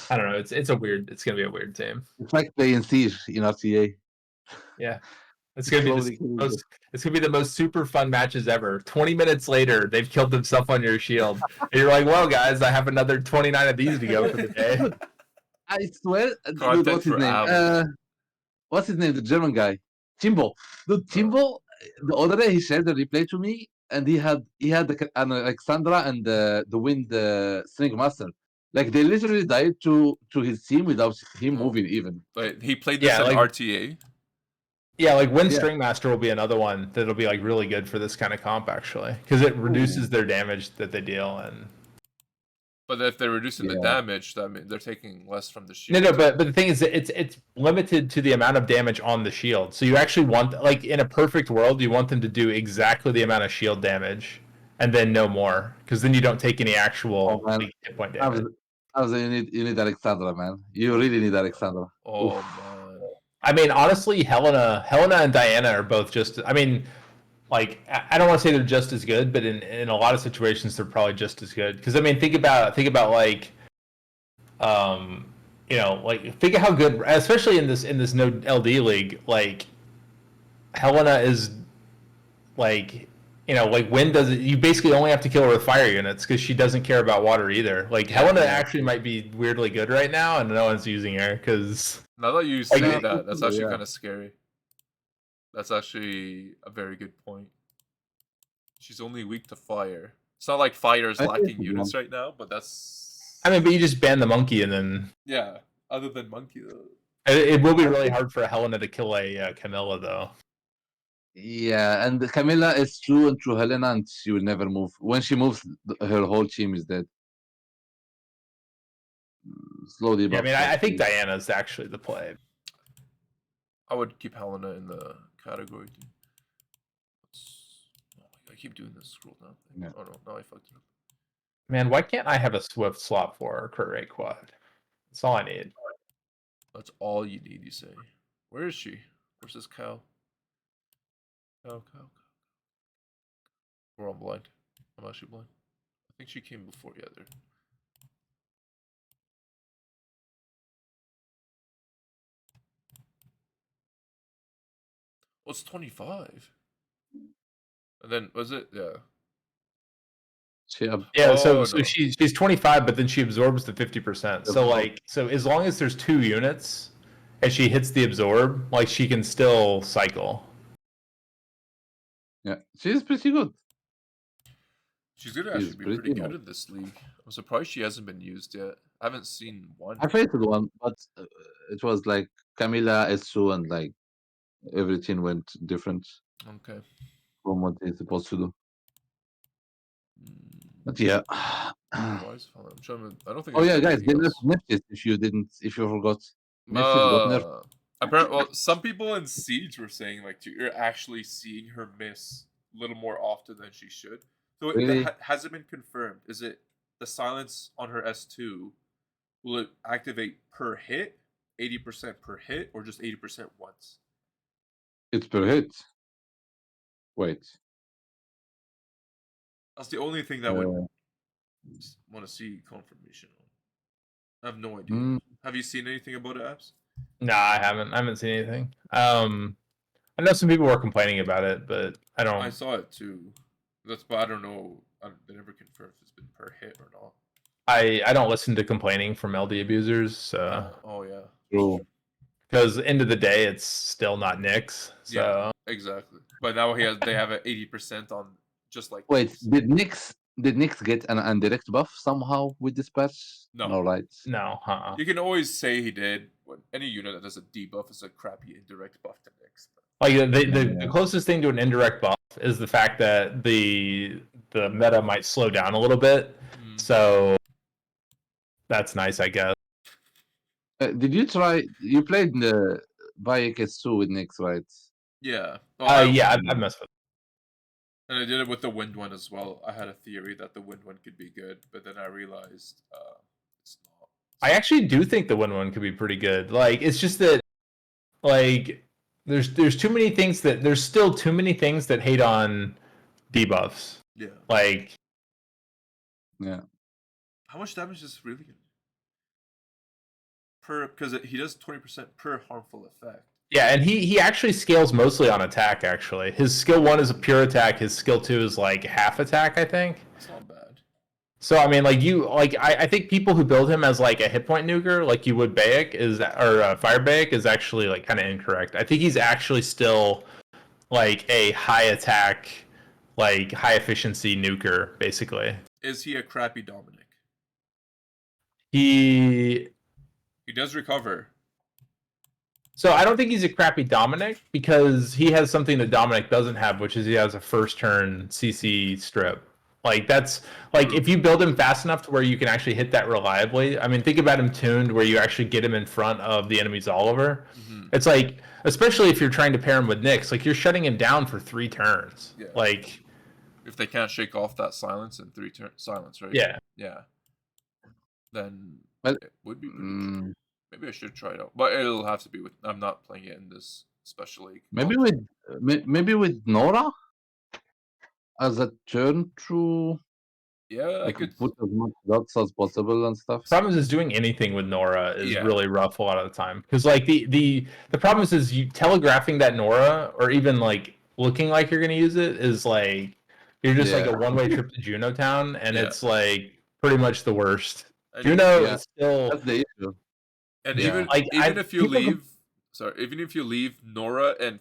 I don't know. It's gonna be a weird team. It's like playing Siege in RTA. Yeah. It's gonna be the most super fun matches ever. 20 minutes later, they've killed themselves on your shield. And you're like, well, guys, I have another 29 of these to go for the day. I swear, dude, what's his name? What's his name? The German guy, Timbo. Dude, Timbo. The other day he shared the replay to me, and he had the Alexandra and the Wind String Master. Like they literally died to his team without him moving even. Like he played this in RTA. Yeah, like Wind String Master will be another one that'll be like really good for this kind of comp actually, because it reduces their damage that they deal and. But if they're reducing the damage, that means they're taking less from the shield. No, but the thing is, it's limited to the amount of damage on the shield. So you actually want, like in a perfect world, you want them to do exactly the amount of shield damage, and then no more, because then you don't take any actual hit point damage. You need Alexandra, man. You really need Alexandra. Oh man. I mean, honestly, Helena and Diana are both just. I mean, like I don't want to say they're just as good, but in a lot of situations they're probably just as good. Because I mean, think about like, like think of how good, especially in this no LD league, like Helena is like. Like Wind doesn't. You basically only have to kill her with fire units because she doesn't care about water either. Like Helena actually might be weirdly good right now, and no one's using her because. Now that you say that, that's actually kind of scary. That's actually a very good point. She's only weak to fire. It's not like fire is lacking units right now, but that's. I mean, but you just ban the monkey and then. Yeah, other than monkey though. It will be really hard for Helena to kill a Camilla though. Yeah, and Camilla is true and true Helena, and she will never move. When she moves, her whole team is dead. Slowly. Yeah, I mean, I think Diana's actually the play. I would keep Helena in the category. I keep doing this scroll down thing. Yeah. Oh no, now I fucked it up. Man, why can't I have a Swift swap for a crit rate quad? That's all I need. That's all you need, you say. Where is she? Where's this cow? Cow. We're all blind. I'm actually blind. I think she came before. Yeah, there. Well, it's 25. And then, was it? Yeah. So she's 25, but then she absorbs the 50%. So as long as there's 2 units and she hits the absorb, like she can still cycle. Yeah, she's pretty good. She's gonna She's actually be pretty pretty good in this league. I'm surprised she hasn't been used yet. I haven't seen one. I faced one, but it was like Camila, Ezio, and like everything went different Okay. from what they're supposed to do. Mm, But yeah. otherwise, I'm trying to, I don't think Oh I yeah, did guys, they anything nerfed else. Nephthys if you forgot. Nephthys got nerfed. Apparently, well, some people in Siege were saying like you're actually seeing her miss a little more often than she should. So Really? has it been confirmed? Is it the silence on her S2? Will it activate per hit, 80% per hit, or just 80% once? It's per hit. Wait. That's the only thing that would want to see confirmation on. I have no idea. mm, Have you seen anything about it, Apps? No, I haven't. I haven't seen anything. I know some people were complaining about it, but I don't. I saw it too. But I don't know. They never confirmed if it's been per hit or not. I don't listen to complaining from LD abusers. So Oh yeah. true. because end of the day, it's still not Nyx. So Yeah, exactly. But now they have an 80% on just like Wait, this. did Nyx get an indirect buff somehow with this patch? No. No, right? no, You can always say he did. When any unit that does a debuff is a crappy indirect buff to Nyx. Like the closest thing to an indirect buff is the fact that the meta might slow down a little bit. So that's nice, I guess. Did you try? You played the Bayek S2 with Nyx, right? Yeah. Well, Yeah, I've messed with it. And I did it with the wind one as well. I had a theory that the wind one could be good, but then I realized it's not. I actually do think the win one could be pretty good. Like it's just that like there's too many things that there's still too many things that hate on debuffs. Yeah. Like Yeah. How much damage is really per? Because he does 20% per harmful effect. yeah, and he actually scales mostly on attack. Actually, his skill 1 is a pure attack. His skill 2 is like half attack, I think. It's not bad. So I mean, I think people who build him as like a hit point nuker, like you would Bayek, Fire Bayek, is actually like kind of incorrect. I think he's actually still like a high attack, like high efficiency nuker, basically. Is he a crappy Dominic? He does recover. So I don't think he's a crappy Dominic because he has something that Dominic doesn't have, which is he has a first turn CC strip. Like that's like if you build him fast enough to where you can actually hit that reliably. I mean, think about him tuned where you actually get him in front of the enemy's Oliver. Mm-hmm. It's like, especially if you're trying to pair him with Nyx, like you're shutting him down for 3 turns. Yeah. Like if they can't shake off that silence in 3 turns, silence, right? Yeah. Yeah. Then it would be pretty good. Maybe I should try it out, but it'll have to be with. I'm not playing it in this special league. Maybe with Nora as a turn through. Yeah, I could put as much dots as possible and stuff. Problem is doing anything with Nora is really rough a lot of the time because like the problem is you telegraphing that Nora or even like looking like you're gonna use it is like you're just like a one-way trip to Juno Town and it's like pretty much the worst. Juno is still that's the issue. And even if you leave Nora and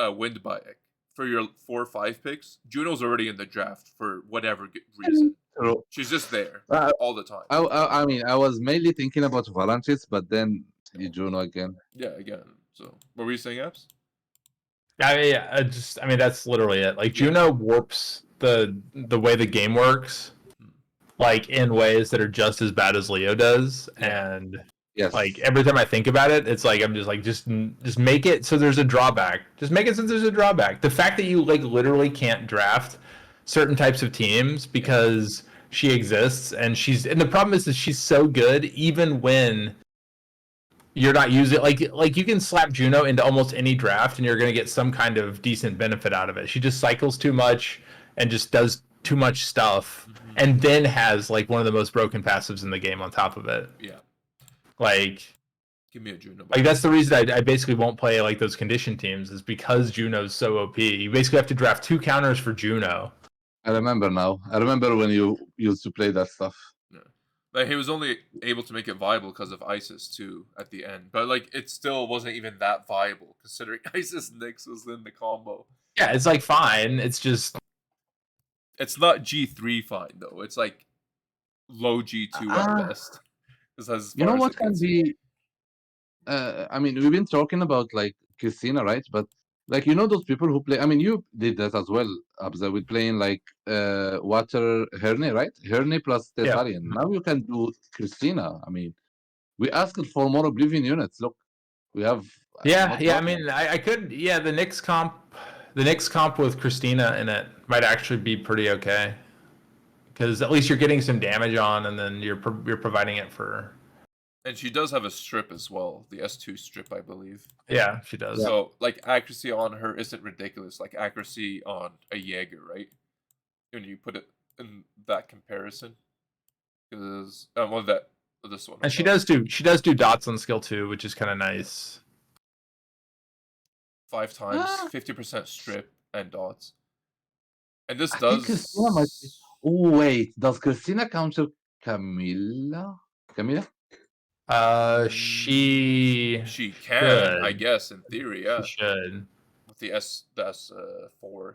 Windbike for your 4 or 5 picks, Juno's already in the draft for whatever reason. She's just there all the time. I mean, I was mainly thinking about Valantis, but then Juno again. Yeah, again. So, what were you saying, Apps? I mean, that's literally it. Like Juno warps the way the game works, like in ways that are just as bad as Leo does, and like every time I think about it, it's like I'm just like just make it so there's a drawback. Just make it so there's a drawback. The fact that you like literally can't draft certain types of teams because she exists and the problem is that she's so good even when you're not using like you can slap Juno into almost any draft and you're going to get some kind of decent benefit out of it. She just cycles too much and just does too much stuff and then has like one of the most broken passives in the game on top of it. Yeah. Like give me a Juno. Like that's the reason I basically won't play like those condition teams is because Juno's so OP. You basically have to draft 2 counters for Juno. I remember now. I remember when you used to play that stuff. Yeah. Like he was only able to make it viable because of Isis too at the end. But like it still wasn't even that viable considering Isis Nyx was in the combo. Yeah, it's like fine. It's just It's not G3 fine though. It's like low G2 at best. This has as You know far as what it can gets. be? I mean, we've been talking about like Christina, right? But like those people who play. I mean, you did that as well, Abza, with playing like water Herne, right? Herne plus Yeah. Thessalian. Now you can do Christina. I mean, we asked for more Oblivion units. Look, we have Yeah, no yeah. I problem. mean, I could. Yeah, the Knicks comp with Christina in it might actually be pretty okay, because at least you're getting some damage on, and then you're providing it for. And she does have a strip as well, the S2 strip, I believe. Yeah, she does. Yeah. So like accuracy on her isn't ridiculous, like accuracy on a Jaeger, right? When you put it in that comparison, because well, this one. And she does do dots on skill 2, which is kind of nice. 5 times, 50% strip and dots. And this I think Christina might be. does. Oh wait, does Christina counter Camilla? Camilla? She can, I should. guess, in theory, yeah. She should. With the S4.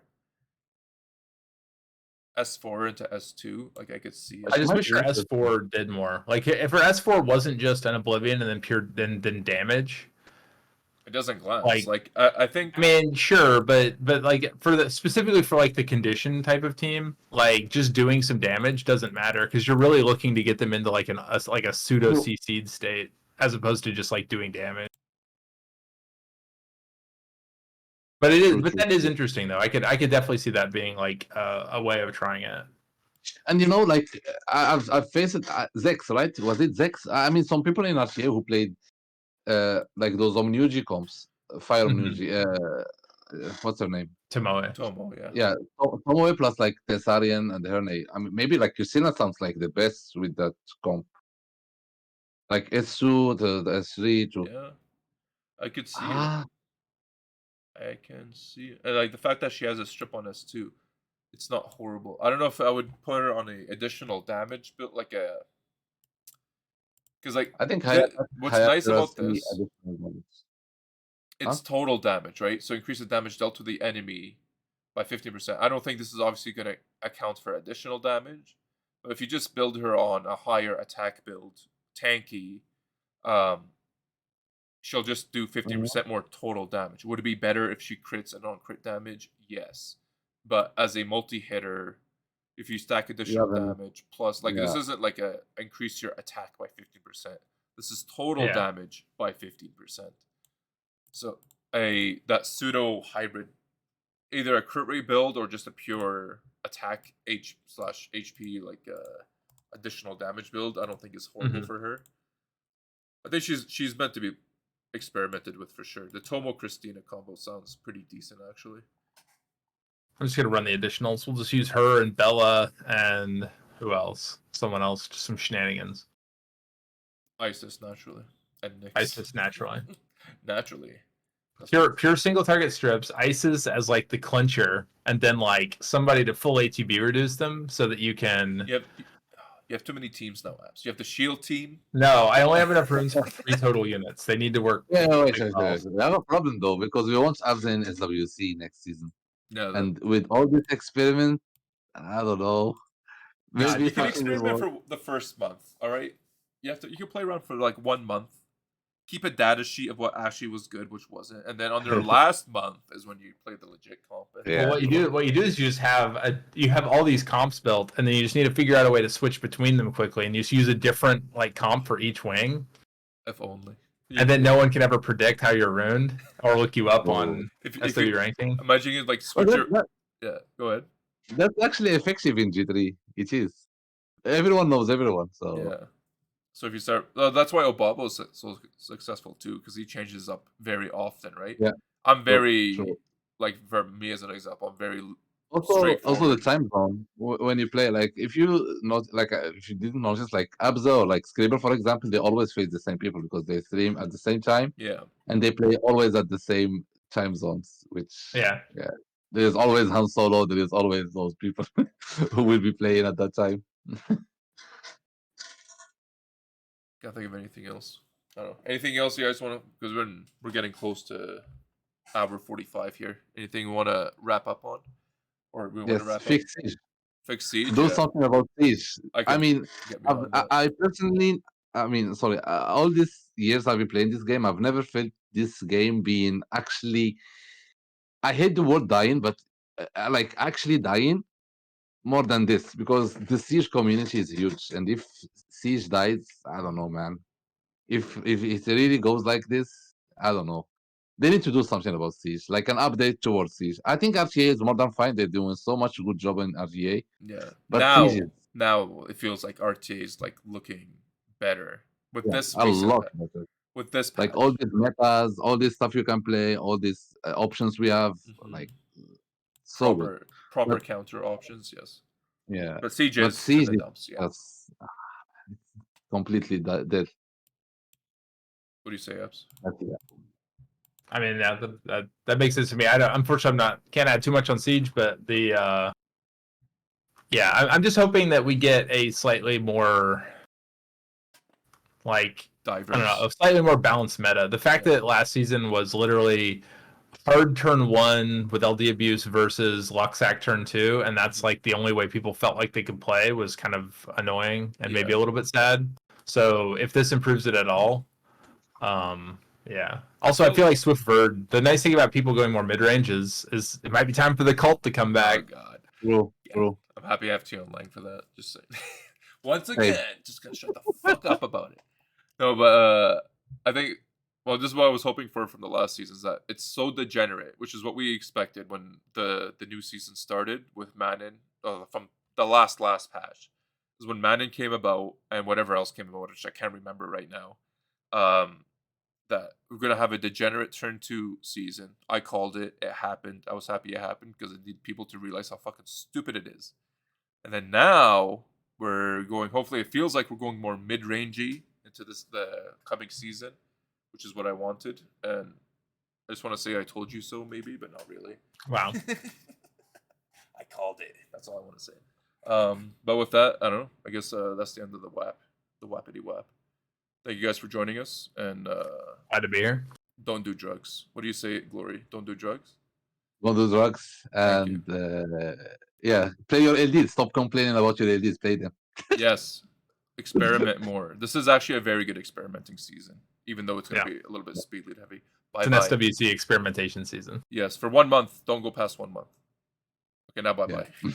S4 into S2, like I could see it. I just might wish be her interesting. S4 did more. Like if her S4 wasn't just an Oblivion and then pure then damage. It doesn't glance. Like I think. I mean, sure, but like specifically for like the condition type of team, like just doing some damage doesn't matter because you're really looking to get them into like a pseudo CC'd state as opposed to just like doing damage. But it is, True, but true, that is true. interesting though. I could definitely see that being like a way of trying it. And like I've faced it. Zex, right? Was it Zex? I mean, some people in RTA who played like those Omniuji comps, Fire Omniuji. What's her name? Tomoe. Tomo, yeah. Yeah, Tomoe plus like Thessarian and Herne. I mean, maybe like Christina sounds like the best with that comp. Like S2 the S3 to. Yeah. I could see Ah, it. I can see it. And like the fact that she has a strip on S2, it's not horrible. I don't know if I would put her on a additional damage build, like a. Because like I think what's nice about accuracy, this, additional damage. it's total damage, right? So increase the damage dealt to the enemy by 15%. I don't think this is obviously going to account for additional damage, but if you just build her on a higher attack build, tanky, she'll just do 15% more total damage. Would it be better if she crits and non-crit damage? Yes, but as a multi-hitter, if you stack additional damage plus, like this isn't like a increase your attack by 50%. This is total damage by 15%. So that pseudo hybrid, either a crit rate build or just a pure attack H/HP like additional damage build, I don't think is horrible for her. I think she's meant to be experimented with for sure. The Tomo Christina combo sounds pretty decent actually. I'm just gonna run the additionals. We'll just use her and Bella and who else? Someone else. Just some shenanigans. Isis naturally. And Nyx. Isis naturally. Naturally. Pure single target strips, Isis as like the clincher, and then like somebody to full ATB reduce them so that you can. You have too many teams now, Apps. You have the shield team. No, I only have enough rooms for 3 total units. They need to work. Yeah, wait. We have a problem though because we want Apze in SWC next season. No, and with all this experiment, I don't know. Maybe you can experiment for the first month. All right, you can play around for like 1 month. Keep a data sheet of what actually was good, which wasn't, and then on their last month is when you play the legit comp. Yeah. Well, what you do is you just have all these comps built, and then you just need to figure out a way to switch between them quickly, and you just use a different like comp for each wing. If only. And then no one can ever predict how you're ruined or look you up on SW ranking. Imagine you like switch Yeah, go ahead. That's actually effective in G3. It is. Everyone knows everyone, so. Yeah. So if you start, that's why Obabo is so successful too, because he changes up very often, right? Yeah. I'm very like for me as an example, I'm very also the time zone when you play. Like if you if you didn't notice, like Apze or like Scribble, for example, they always face the same people because they stream at the same time. Yeah. And they play always at the same time zones, which yeah. There's always Han Solo. There is always those people who will be playing at that time. Can't think of anything else. I don't know. Anything else you guys want to? Because we're getting close to hour 45 here. Anything you want to wrap up on, or we want to wrap up? Fix Siege. Do Yeah, something about Siege. I I can mean, get behind that. I personally, I mean, sorry, all these years I've been playing this game, I've never felt this game being actually. I hate the word dying, but like actually dying more than this, because the Siege community is huge, and if Siege dies, I don't know, man. If it really goes like this, I don't know. They need to do something about Siege, like an update towards Siege. I think RTA is more than fine. They're doing so much good job in RTA, Yeah. but Siege is Now it feels like RTA is like looking better with this a recent lot better. with this Like patch. all these metas, all this stuff you can play, all these options we have, Mhm. like so good. proper But counter options, yes. yeah, But Siege but is in Siege the is dumps, yeah. just completely dead. What do you say, Apze? Yeah. I mean, yeah, that makes sense to me. I don't, unfortunately, can't add too much on Siege, but the yeah, I'm just hoping that we get a slightly more like Diverse. I don't know, a slightly more balanced meta. The fact that last season was literally hard turn 1 with LD abuse versus Luxac turn 2, and that's like the only way people felt like they could play was kind of annoying and maybe a little bit sad. So if this improves it at all, yeah. Also, I feel like Swift Verd. The nice thing about people going more mid range is it might be time for the cult to come back. Oh God, Bro. I'm happy I have T online for that. Just saying. Once again, just gonna shut the fuck up about it. No, but I think. Well, this is what I was hoping for from the last season, is that it's so degenerate, which is what we expected when the new season started with Manon from the last patch. Is when Manon came about and whatever else came about, which I can't remember right now. That we're gonna have a degenerate turn 2 season. I called it. It happened. I was happy it happened because it needed people to realize how fucking stupid it is. And then now we're going. Hopefully, it feels like we're going more mid-rangey into the coming season, which is what I wanted. And I just want to say I told you so, maybe, but not really. Wow. I called it. That's all I want to say. But with that, I don't know. I guess that's the end of the WAP, the Wappity WAP. Thank you guys for joining us, and Glad to be here. don't do drugs. What do you say, Glory? Don't do drugs? Don't do drugs, and yeah, play your LDs. Stop complaining about your LDs. Play them. Yes. Experiment more. This is actually a very good experimenting season, even though it's going to be a little bit speed lead heavy. It's an SWC experimentation season. Yes, for 1 month. Don't go past 1 month. Okay, now bye-bye. Yeah.